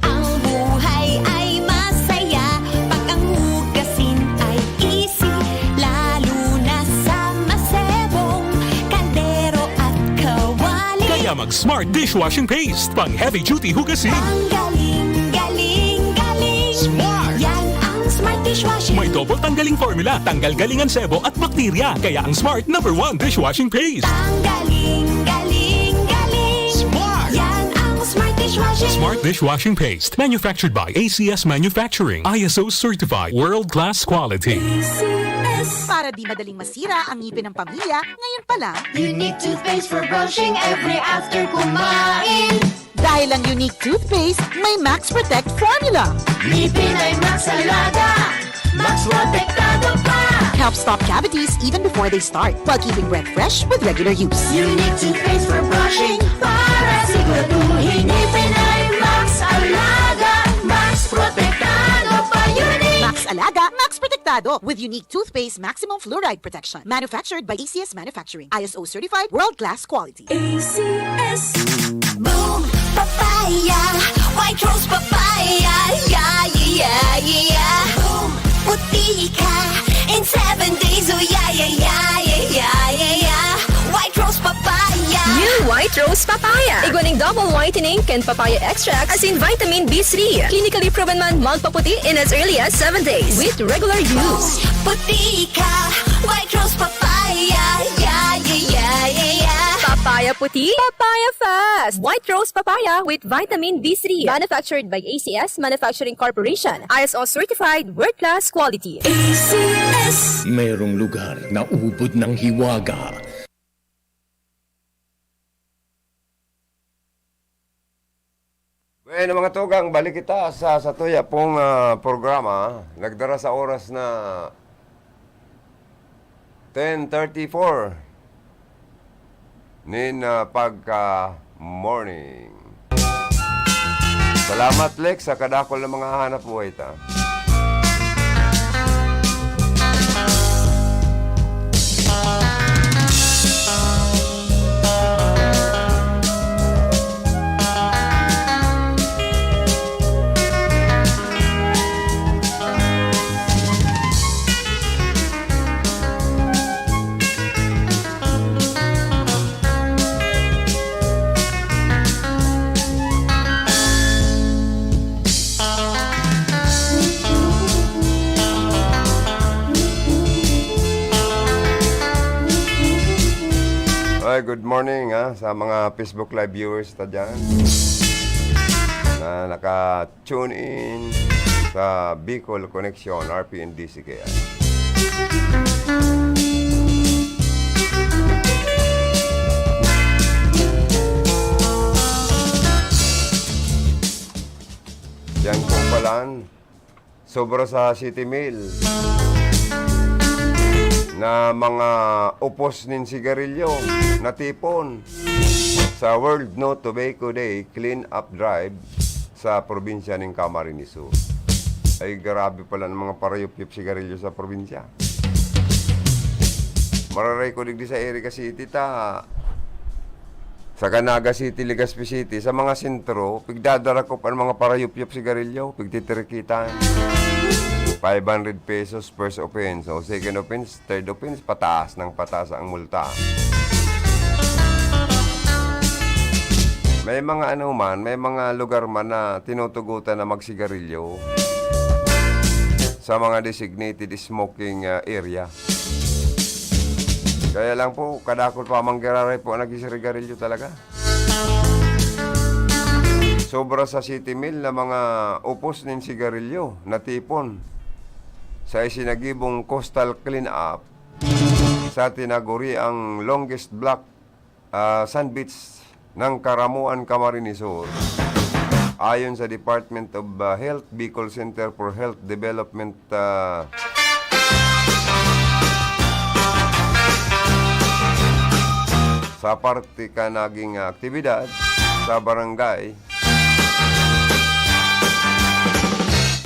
Ang buhay ay masaya pag ang hugasin ay easy, lalo na sa masebong kaldero at kawali. Kaya mag-smart dishwashing paste. Pang heavy-duty hugasin. Ang galing, galing, galing. Smart! Yan ang smart dishwashing. May double tanggaling formula. Tanggal galingan sebo at bakterya. Kaya ang Smart #1 dishwashing paste. Ang galing, galing, galing. Smart! Yan ang smart dishwashing. Smart dishwashing paste. Manufactured by ACS Manufacturing. ISO certified. World-class quality. Para di madaling masira ang ngipin ng pamilya, ngayon pa lang, Unique toothpaste for brushing every after kumain. dahil ang unique toothpaste, may Max Protect formula. Ngipin ay Max Alaga, Max Protektado pa. Helps stop cavities even before they start, while keeping breath fresh with regular use. Unique toothpaste for brushing para siguraduhin ngipin ay Max Alaga, Max Protektado pa. Unique. Max Alaga, Max Protectado with unique toothpaste maximum fluoride protection. Manufactured by ACS Manufacturing. ISO certified world-class quality. ACS. Boom, papaya, white rose papaya, yeah, yeah, yeah. Boom, puti ka in 7 days, oh yeah, yeah, yeah, yeah, yeah, yeah. White rose papaya. New White Rose Papaya. Iguaning double whitening and papaya extracts as in vitamin B3. Clinically proven man magpaputi in as early as 7 days with regular use. Puti ka, white rose papaya, yeah, yeah, yeah, yeah, yeah. Papaya puti, papaya fast. White Rose Papaya with vitamin B3. Manufactured by ACS Manufacturing Corporation. ISO certified world-class quality. ACS. Mayroong lugar na ubod ng hiwaga. Bueno mga tugang, balik kita sa tuya pong programa. Nagdara sa oras na 10:34 nin pagka-morning. Salamat Lex sa kadakol ng mga hanap buhay ta. Ay, good morning sa mga Facebook Live viewers ta dyan na naka-tune in sa Bicol Connection, RPNDCKI. Yan po palan, sobra sa City Mill na mga upos nin sigarilyo na tipon sa World No Tobacco Day Clean Up Drive sa probinsya ng Camarines Sur. Ay grabe pala ng mga parayup-yup sigarilyo sa probinsya. Mararay ko digdi sa Erica City ta sa Canaga City, Legazpi City, sa mga sentro, pigdadara ko pa ng mga parayup-yup sigarilyo, pigtitirikitan. 500 pesos first offense. O second offense, third offense, pataas ang multa. May mga may mga lugar man na tinutugutan na magsigarilyo sa mga designated smoking area. Kaya lang po, kadakot pa manggiraray po nagsisigarilyo talaga. Sobra sa City Mill na mga upos ng sigarilyo na tipon sa isinagibong coastal clean-up sa tinaguri ang longest block sand beach ng Karamuan, Camarines Sur. Ayon sa Department of Health, Bicol Center for Health Development sa parte ka naging aktibidad sa barangay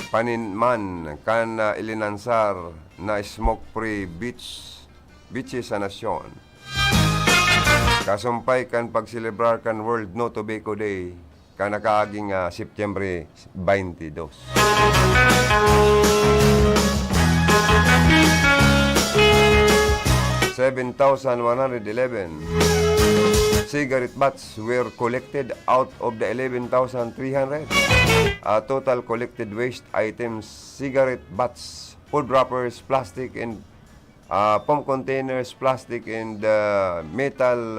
paninman kan ilinansar na smoke-free beaches sa nasyon. Kasumpay kan pagselebrar kan World No Tobacco Day kan nakaaging Setyembre 22. $7,111 cigarette butts were collected out of the 11,300 total collected waste items: cigarette butts, food wrappers, plastic and foam containers, plastic and metal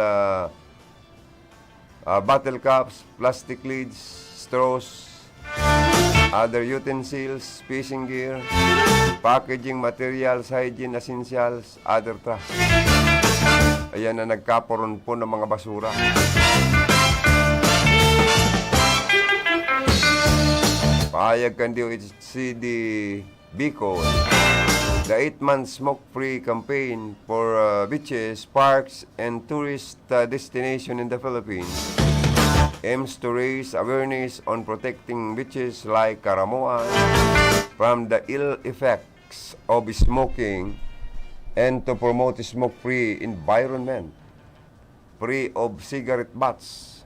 bottle caps, plastic lids, straws, other utensils, fishing gear, packaging materials, hygiene essentials, other trash. Ayan na nagkaporon po ng mga basura. Pahayag kan DOHCD Bicol, the 8-month smoke-free campaign for beaches, parks, and tourist destination in the Philippines aims to raise awareness on protecting beaches like Karamuan from the ill effects of smoking and to promote a smoke-free environment, free of cigarette butts.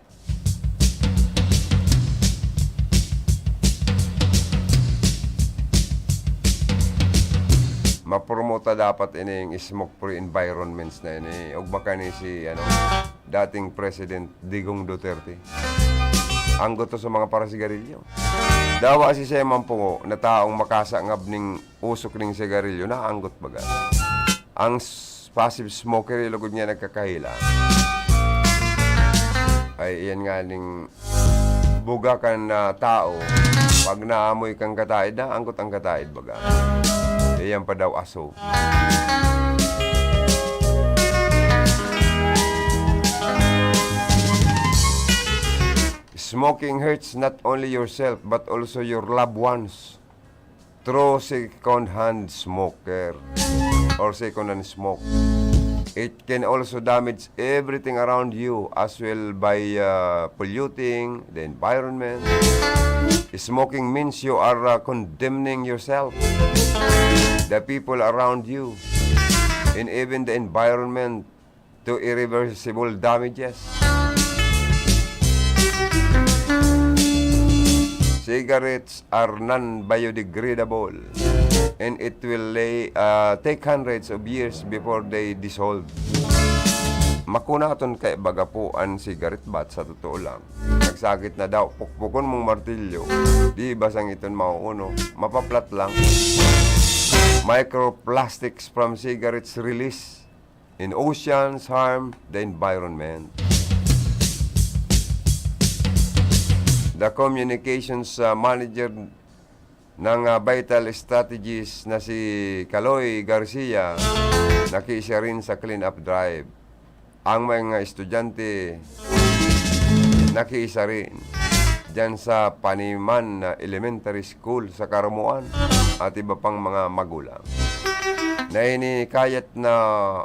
Mapromota dapat ini smoke-free environments na ini. Og baka ni si dating President Digong Duterte. Anggot to sa mga parasigarilyo. Dawa si Seman po na taong makasangab ning usok ning sigarilyo na anggot baga. Ang passive smoker ilugod niya nagkakahila. Ay iyan nga ning buga kan na tao. Pag naamoy kang kataid na anggot ang kataid baga. Iyan pa daw aso. Smoking hurts not only yourself but also your loved ones through second-hand smoker or second-hand smoke. It can also damage everything around you as well by polluting the environment. Smoking means you are condemning yourself, the people around you, and even the environment to irreversible damages. Cigarettes are non-biodegradable and it will take hundreds of years before they dissolve. Makunaton kay baga po ang cigarette butt sa totoo lang. Nagsakit na daw, pukpukon mong martilyo, di basang iton mauuno, mapaplat lang. Microplastics from cigarettes released in oceans harm the environment. The communications manager ng Vital Strategies na si Kaloy Garcia nakiisa rin sa clean-up drive. Ang mga estudyante nakiisa rin dyan sa Paniman Elementary School sa Karamuan at iba pang mga magulang na inikayat na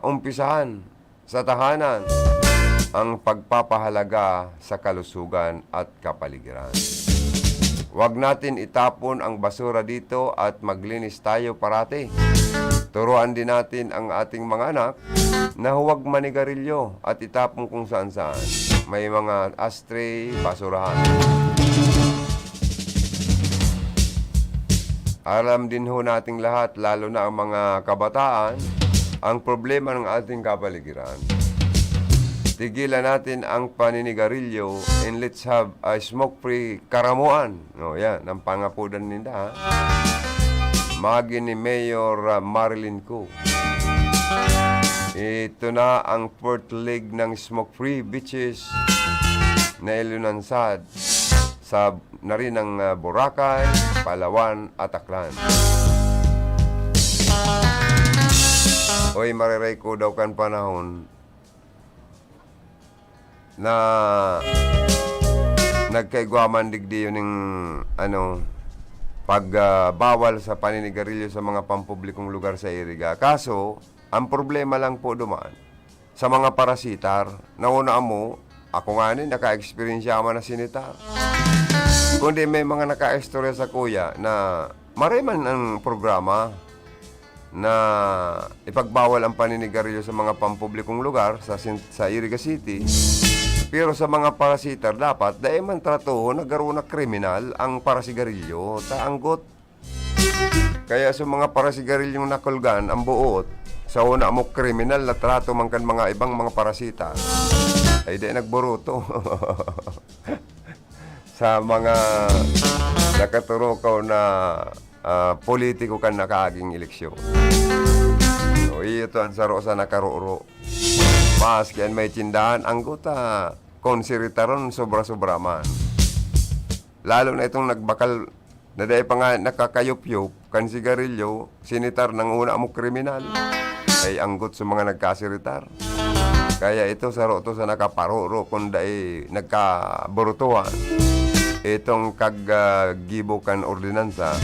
umpisahan sa tahanan ang pagpapahalaga sa kalusugan at kapaligiran. Huwag natin itapon ang basura dito at maglinis tayo parati. Turuan din natin ang ating mga anak na huwag manigarilyo at itapon kung saan-saan. May mga ashtray, basurahan. Alam din ho nating lahat, lalo na ang mga kabataan, ang problema ng ating kapaligiran. Tigilan natin ang paninigarilyo and let's have a smoke-free karamuan. O yan, ang pangapudan nila. Magi ni Mayor Marilyn Koo. Ito na ang fourth leg ng smoke-free beaches na ilunansad sa na rin ng Boracay, Palawan at Aklan. Oy, mariray ko daw kan panahon na nagkaigwaman digdi yun ng pagbawal sa paninigarilyo sa mga pampublikong lugar sa Iriga. Kaso, ang problema lang po dumaan sa mga parasitar. Nauna mo, ako nga naka-experience man na sinitar. Kundi may mga naka-istorya sa kuya na mariman ang programa na ipagbawal ang paninigarilyo sa mga pampublikong lugar sa Iriga City. Pero sa mga parasitar, dapat dahil man trato nagaro na kriminal ang parasigarilyo, taanggot. Kaya sa mga parasigarilyo nakulgan, ang buot, sa una mo kriminal na trato man kan mga ibang mga parasita, ay di nagburuto. Sa mga nakaturukaw na politiko kan nakaaging eleksyon. So, ito ang saro sa nakaruro. Mas kaya may tindahan, ang guta, konsiritaron sobra-sobra man. Lalo na itong nagbakal, na dahil pa nga nakakayup-yup, kan sigarilyo, sinitar ng una mo kriminal, ay anggot sa mga nagkasiritar. Kaya ito saro to sa nakaparuro, kung dahil nagkaburutuhan. Itong kaggibukan ordinansa,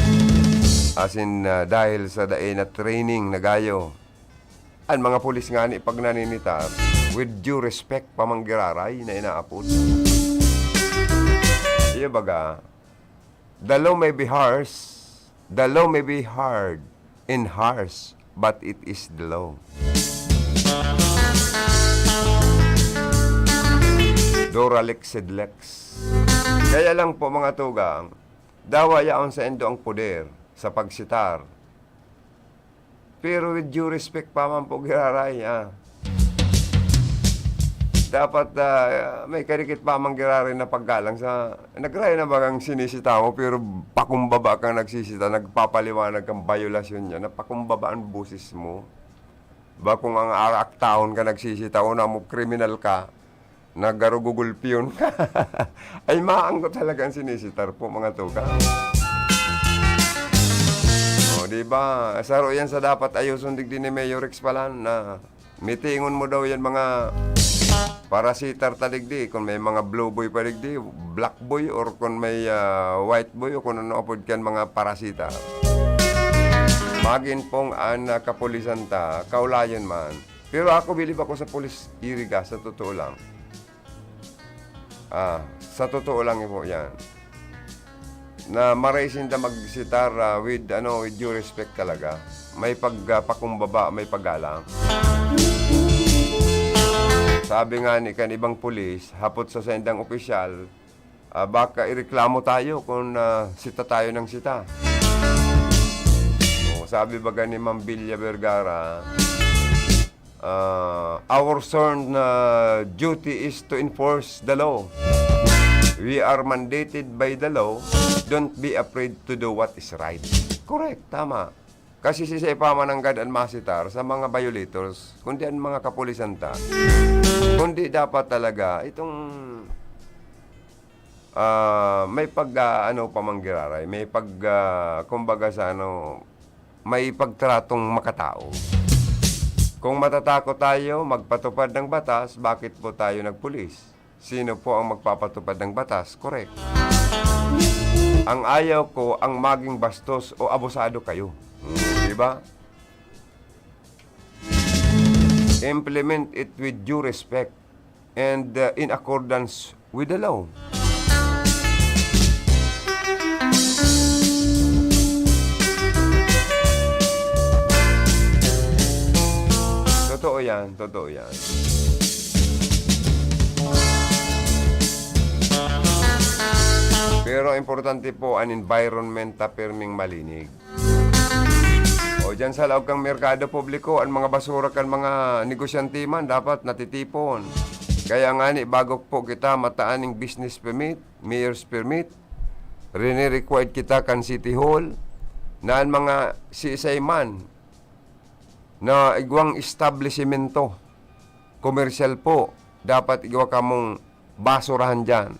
as in dahil sa dahil na training na gayo, ang mga pulis nga ni pag naninitar, with due respect pamanggiraray na inaapod. Iya baga, the law may be hard and harsh, but it is the law. Doralex sed lex. Kaya lang po mga tugang, dawayaon sa endo ang poder sa pagsitar. Pero with due respect pa man po giraray. Dapat may karikit pa man giraray na paggalang sa... Nagray na bagang sinisita mo pero pakumbaba kang nagsisita, nagpapaliwanag kang violasyon niya, napakumbaba ang busis mo. Ba kung ang arak taon ka nagsisita, una mo kriminal ka, nagarugugulpiyon ka, ay maanggot talaga ang sinisitar po mga tuga. O, diba? Saro yan sa dapat ayusun digdi ni Mayor Rex Palan na mitingon mo daw yan mga parasitar tadigdi. Kung may mga blue boy pa digdi, black boy, or kung may white boy, o kung ano apod kan mga parasitar. Magin pong ang kapulisan ta, kaulayan man. Pero ako bilib ako sa pulis Iriga, sa totoo lang. Sa totoo lang po yan. Na maraisin na magsitar with due respect talaga. May pagpakumbaba, may paggalang. Sabi nga ni kanibang pulis, hapot sa sendang opisyal, baka ireklamo tayo kung sita tayo ng sita. So, sabi baga ni Ma'am Villa Vergara, our sworn duty is to enforce the law. We are mandated by the law. Don't be afraid to do what is right. Correct, tama. Kasi si pamananggad ang masitar sa mga violators, kundi ang mga kapulisan ta. Kundi dapat talaga itong may pamanggiraray, may kumbaga sa may pagtratong makatao. Kung matatakot tayo magpatupad ng batas, bakit po tayo nagpulis? Sino po ang magpapatupad ng batas? Correct. Ang ayaw ko ang maging bastos o abusado kayo. Diba? Implement it with due respect and in accordance with the law. Totoo yan, totoo yan. Pero importante po ang environment na perming malinig. O dyan sa loob kang merkado publiko, ang mga basura kan mga negosyante man dapat natitipon. Kaya nga ni, bago po kita mataaning business permit, mayor's permit, rini-required kita kan City Hall na ang mga CSI man na igwang establishmento, commercial po, dapat igwa kamong basurahan dyan.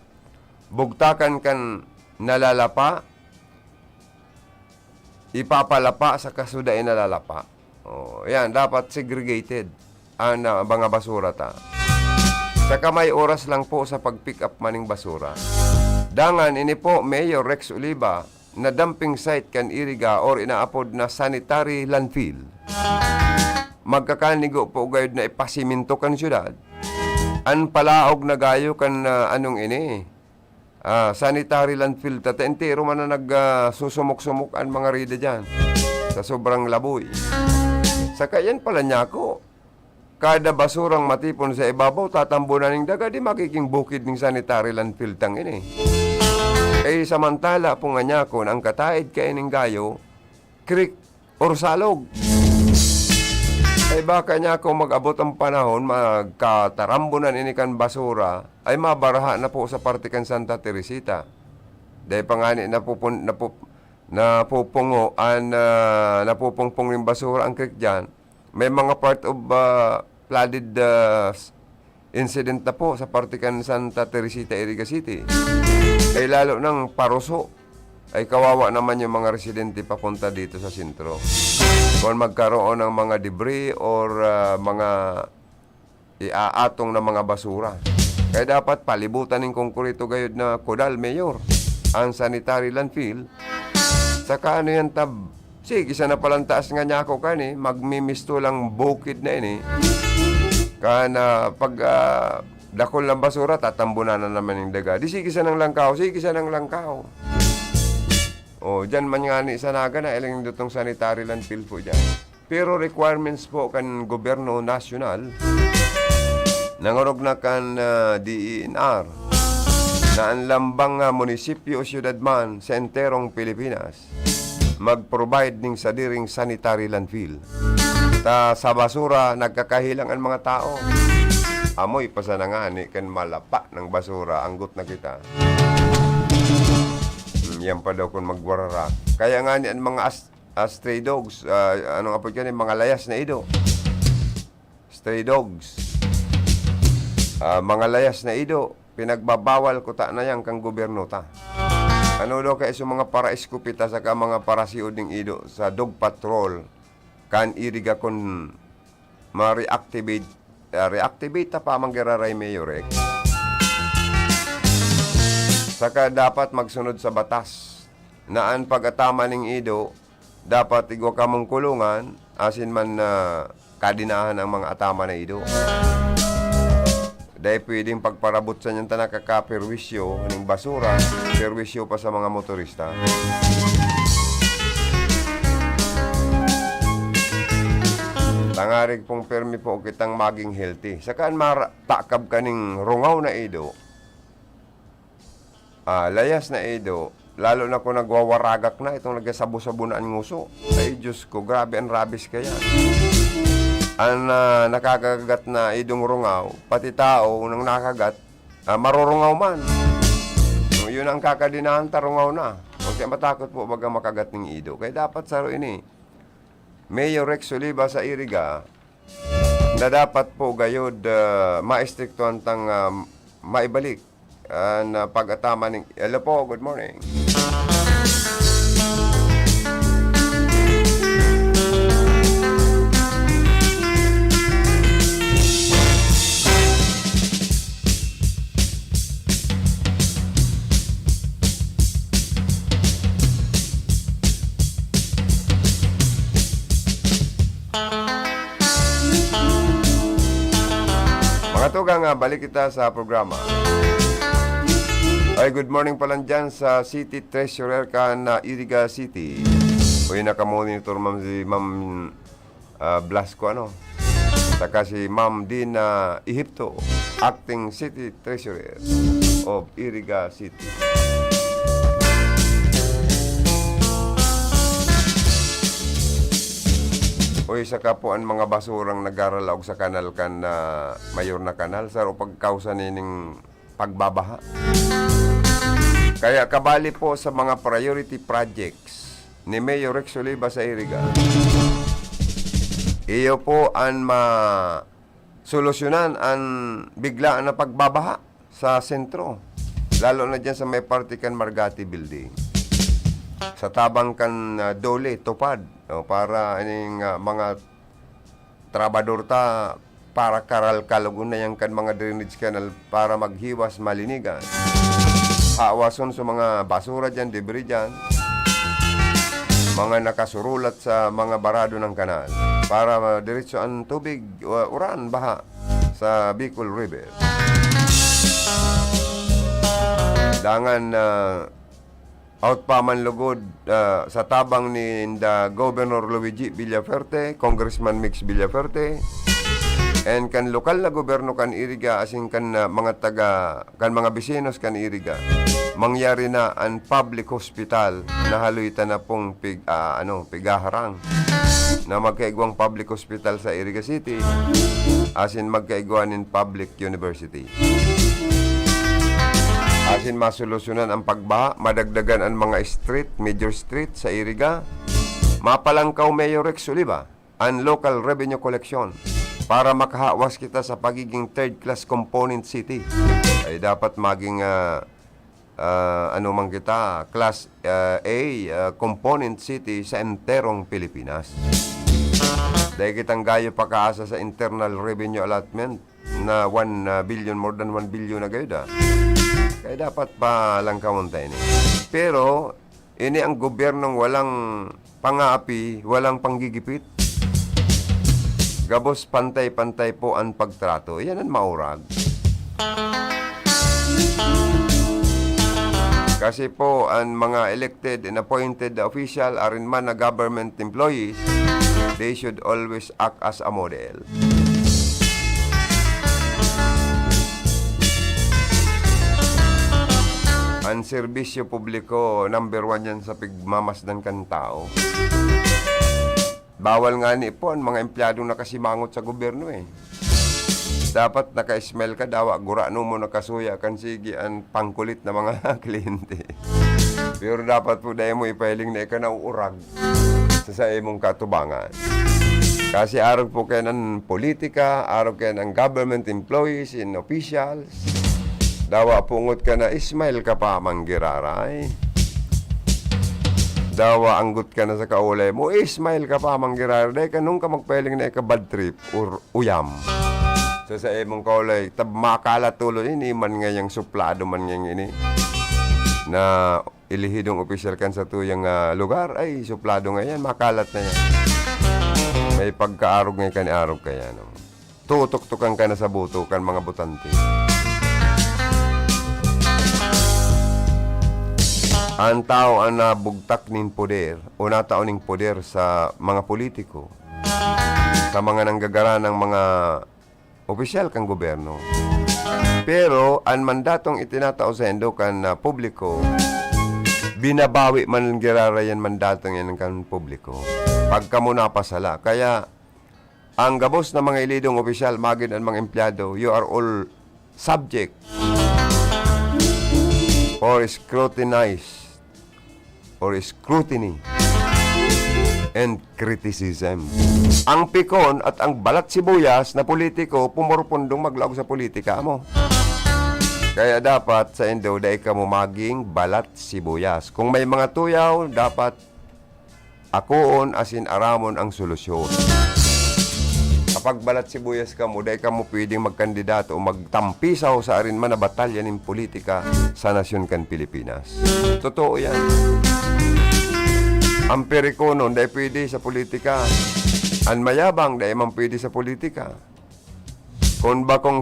Bugtakan kan nalalapa, ipapalapa sa kasuda nalalapa. O, yan, dapat segregated ang mga basura ta. Saka may oras lang po sa pag-pick up maning basura. Dangan, ini po, Mayor Rex Oliva, na dumping site kan iriga or inaapod na sanitary landfill. Magkakanigo po gayud na ipasiminto kan syudad. An palaog na gayo kan anong ini, sanitary landfill. Tata entero man na nagsusumok-sumok ang mga rida dyan sa sobrang laboy. Saka yan pala niya ko. Kada basurang matipon sa ibabaw, tatambunan ng daga, di makiking bukid ng sanitary landfill tang ini. Eh, samantala po nga niya ko, ang kataid kay ining gayo, creek or salog. Ay baka niya ko mag-abot ang panahon, magkatarambunan ini kan basura, ay mabaraha na po sa partikan Santa Teresita. Dahil pangani napupungpong yung basura ang creek dyan. May mga part of flooded incident na po sa partikan Santa Teresita, Iriga City. Ay lalo ng Paruso, ay kawawa naman yung mga residente papunta dito sa sentro. Kung magkaroon ng mga debris or mga iaatong na mga basura. Kaya dapat palibutan ng konkreto gayud na kodal, Mayor, ang sanitary landfill. Saka ano yan tab, sige, isa na palang taas nga niya ako kani, magmimisto lang bukid na ini. Kana pag dakol ng basura, tatambunan na naman yung daga. Di sige sa ng langkaw, sige sa ng langkaw. O, dyan man nga ni Sanaga na ilang dutong sanitary landfill po dyan. Pero requirements po kan gobyerno nasyonal, nangurog na kan DENR, na ang lambang munisipyo o syudad man sa enterong Pilipinas, mag-provide ng sadiring sanitary landfill. Sa basura, nagkakahilang ang mga tao. Amoy pa sa nangani, kan malapa ng basura, anggot na kita. Yan pa daw kung magwarara. Kaya nga ang mga stray dogs, anong apod yan, mga layas na ido. Stray dogs. Mga layas na ido, pinagbabawal ko ta na yan kang gobyerno ta. Ano daw kaya sa mga para-eskupita sa mga parasiod ng ido sa dog patrol kan iriga kon ma-reactivate ta pa manggiraray Mayor Rex. Saka dapat magsunod sa batas na ang pag-atama ng ido dapat igwa kamong kulungan asin man na kadinahan ang mga atama na ido. Dahil pwedeng pagparabot sa niyang tanakaka-perwisyo ng basura, perwisyo pa sa mga motorista. Tangarig pong permi po kitang maging healthy. Sakaan takab kaning rungaw na ido, layas na ido, lalo na kung nagwawaragak na, itong nagsabu-sabu na ang nguso. Ay, Diyos ko, grabe ang rabis kaya. Ang nakakagat na idong rungaw, pati tao nang nakagat, marurungaw man. Yun ang kakadinahan, tarungaw na. Huwag kayo matakot po baga makagat ng ido. Kaya dapat saro ini, Mayor Rex Oliva sa Iriga, na dapat po gayod maestriktuhan tang maibalik na pag-atama ng... Hello po, good morning. Mga tugang, balik kita sa programa. Ay, good morning pa lang dyan sa City Treasurer ka na Iriga City. Uy, nakamonitor si Ma'am Blasco, Saka si Ma'am Dina Ehipto, Acting City Treasurer of Iriga City. O isa ka po ang mga basurang nagaralaog sa kanal kan na mayor na kanal sa o pagkausa nining pagbabaha. Kaya kabali po sa mga priority projects ni Mayor Rex Oliva sa Iriga. Iyo po ang solusyonan ang biglaan na pagbabaha sa sentro. Lalo na dyan sa may Partikan Margati building. Sa tabang kan dole, tupad. Para ining mga trabador ta para karal kalugon na yan kan mga drainage canal para maghiwas malinigan. Hawason sa mga basura dyan, debris dyan. Mga nakasurulat sa mga barado ng kanal para diretso ang tubig, uran, baha sa Bicol River. Dangan out pa man lugod sa tabang ni Governor Luigi Villaferte, Congressman Mix Villaferte, and kan lokal na gobyerno kan Iriga asing kan mga mga bisinos kan Iriga. Mangyari na ang public hospital na haluitan na pong pigaharang na magkaigwang public hospital sa Iriga City asin magkaigwan in public university. Asin masolusyonan ang pagbaha, madagdagan ang mga major street sa Iriga. Mapalangkaw Mayor Rex Oliva ang local revenue collection para makahawas kita sa pagiging third-class component city. Ay dapat maging class A component city sa enterong Pilipinas. Dahil kitang gayo pakaasa sa internal revenue allotment na 1 billion, more than 1 billion na gayo da. Kaya dapat pa lang kamuntay ni. Pero, ini ang gobyernong walang pang-aapi, walang panggigipit. Gabos pantay-pantay po ang pagtrato. Yan ang maurag. Kasi po, ang mga elected and appointed official arin man na government employees, they should always act as a model. Ang serbisyo publiko, number 1 yan sa pigmamasdan kan tao. Bawal nga ni po ang mga empleyadong nakasimangot sa gobyerno eh. Dapat naka-smell ka daw, gurano mo nakasuya kan sige ang pangkulit na mga kliyente. Pero dapat po dahil mo ipahiling na ika na uurag sa imong katubangan. Kasi araw po kayo ng politika, araw kayo ng government employees and officials. Dawa pungot ka na, ismail ka pa manggiraray. Dawa anggot ka na sa kaulay mo, ismail ka pa manggiraray. Dahil kanong ka magpahiling na ika bad trip or uyam. So sa imong kaulay, makala tuloy ini, man ngayang suplado man ngayang ini. Na ilihidong opisyal kan sa tuyang lugar, ay suplado ngayon, makalat na yan. May pagkaarog ngayon kan arog kaya. No? Tutok-tukan ka na sa buto kan mga butante. Ang tao ang nabugtak ning poder o nataon ning poder sa mga politiko, sa mga nanggagara ng mga opisyal kang gobyerno. Pero ang mandatong itinatao sa endo kan publiko, binabawi man girarayan mandatong yan kan publiko. Pagka mo napasala. Kaya ang gabos na mga ilidong opisyal, magin ang mga empleyado, you are all subject or scrutinized or scrutiny and criticism. Ang pikon at ang balat sibuyas na politiko pumurpundong maglaog sa politika mo. Kaya dapat sa endo dahil ka mo maging balat sibuyas. Kung may mga tuyaw, dapat akoon asin aramon ang solusyon. Kapag balat sibuyas ka mo, dahil ka mo pwedeng magkandidato o magtampisaw sa arin man na batalya ng politika sa nasyon kan Pilipinas. Totoo yan. Ang perikonon, dahil pwede sa politika. Ang mayabang, dahil man pwede sa politika. Kung bakong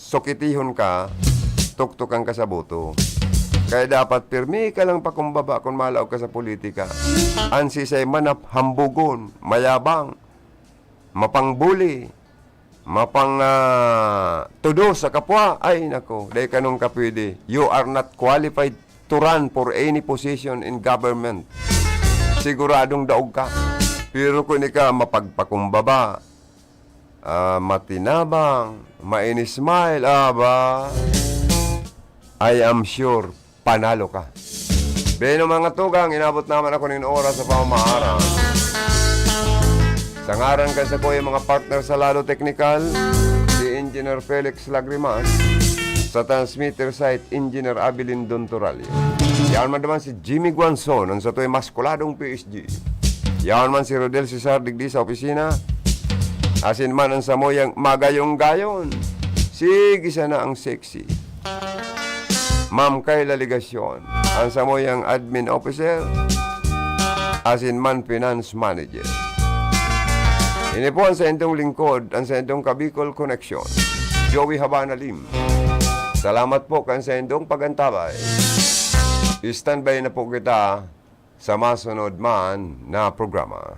sukitihon ka, tuktukan ka sa boto. Kaya dapat pirmi ka lang pakumbaba kung malaw ka sa politika. Ang sisay manap hambugon, mayabang, mapangbuli, mapang tudo sa kapwa, ay nako, dahil kanong ka pwede. You are not qualified to run for any position in government. Siguradong daog ka. Pero kung ka mapagpakumbaba, matinabang, ma-smile, aba, I am sure, panalo ka. Beno mga tugang, inabot naman ako ng oras sa pamamarang. Sa ngaran kasi ko yung mga partner sa Lalo Technical, si Engineer Felix Lagrimas, sa transmitter site, Engineer Abilin Dontoralio. Yan man naman si Jimmy Guanzon, ang sa to'y maskuladong PSG. Yan man si Rodel Cesar Digdi sa opisina. Asin man ang samoyang magayong-gayon. Sige sana ang sexy. Ma'am Kayla Ligasyon, ang samoyang admin officer. Asin man finance manager. Inipuan sa intong lingkod, ang sa intong Kabicol Connection, Joey Habana Lim. Salamat po kan sa intong pagantabay. I-standby na po kita sa masunod man na programa.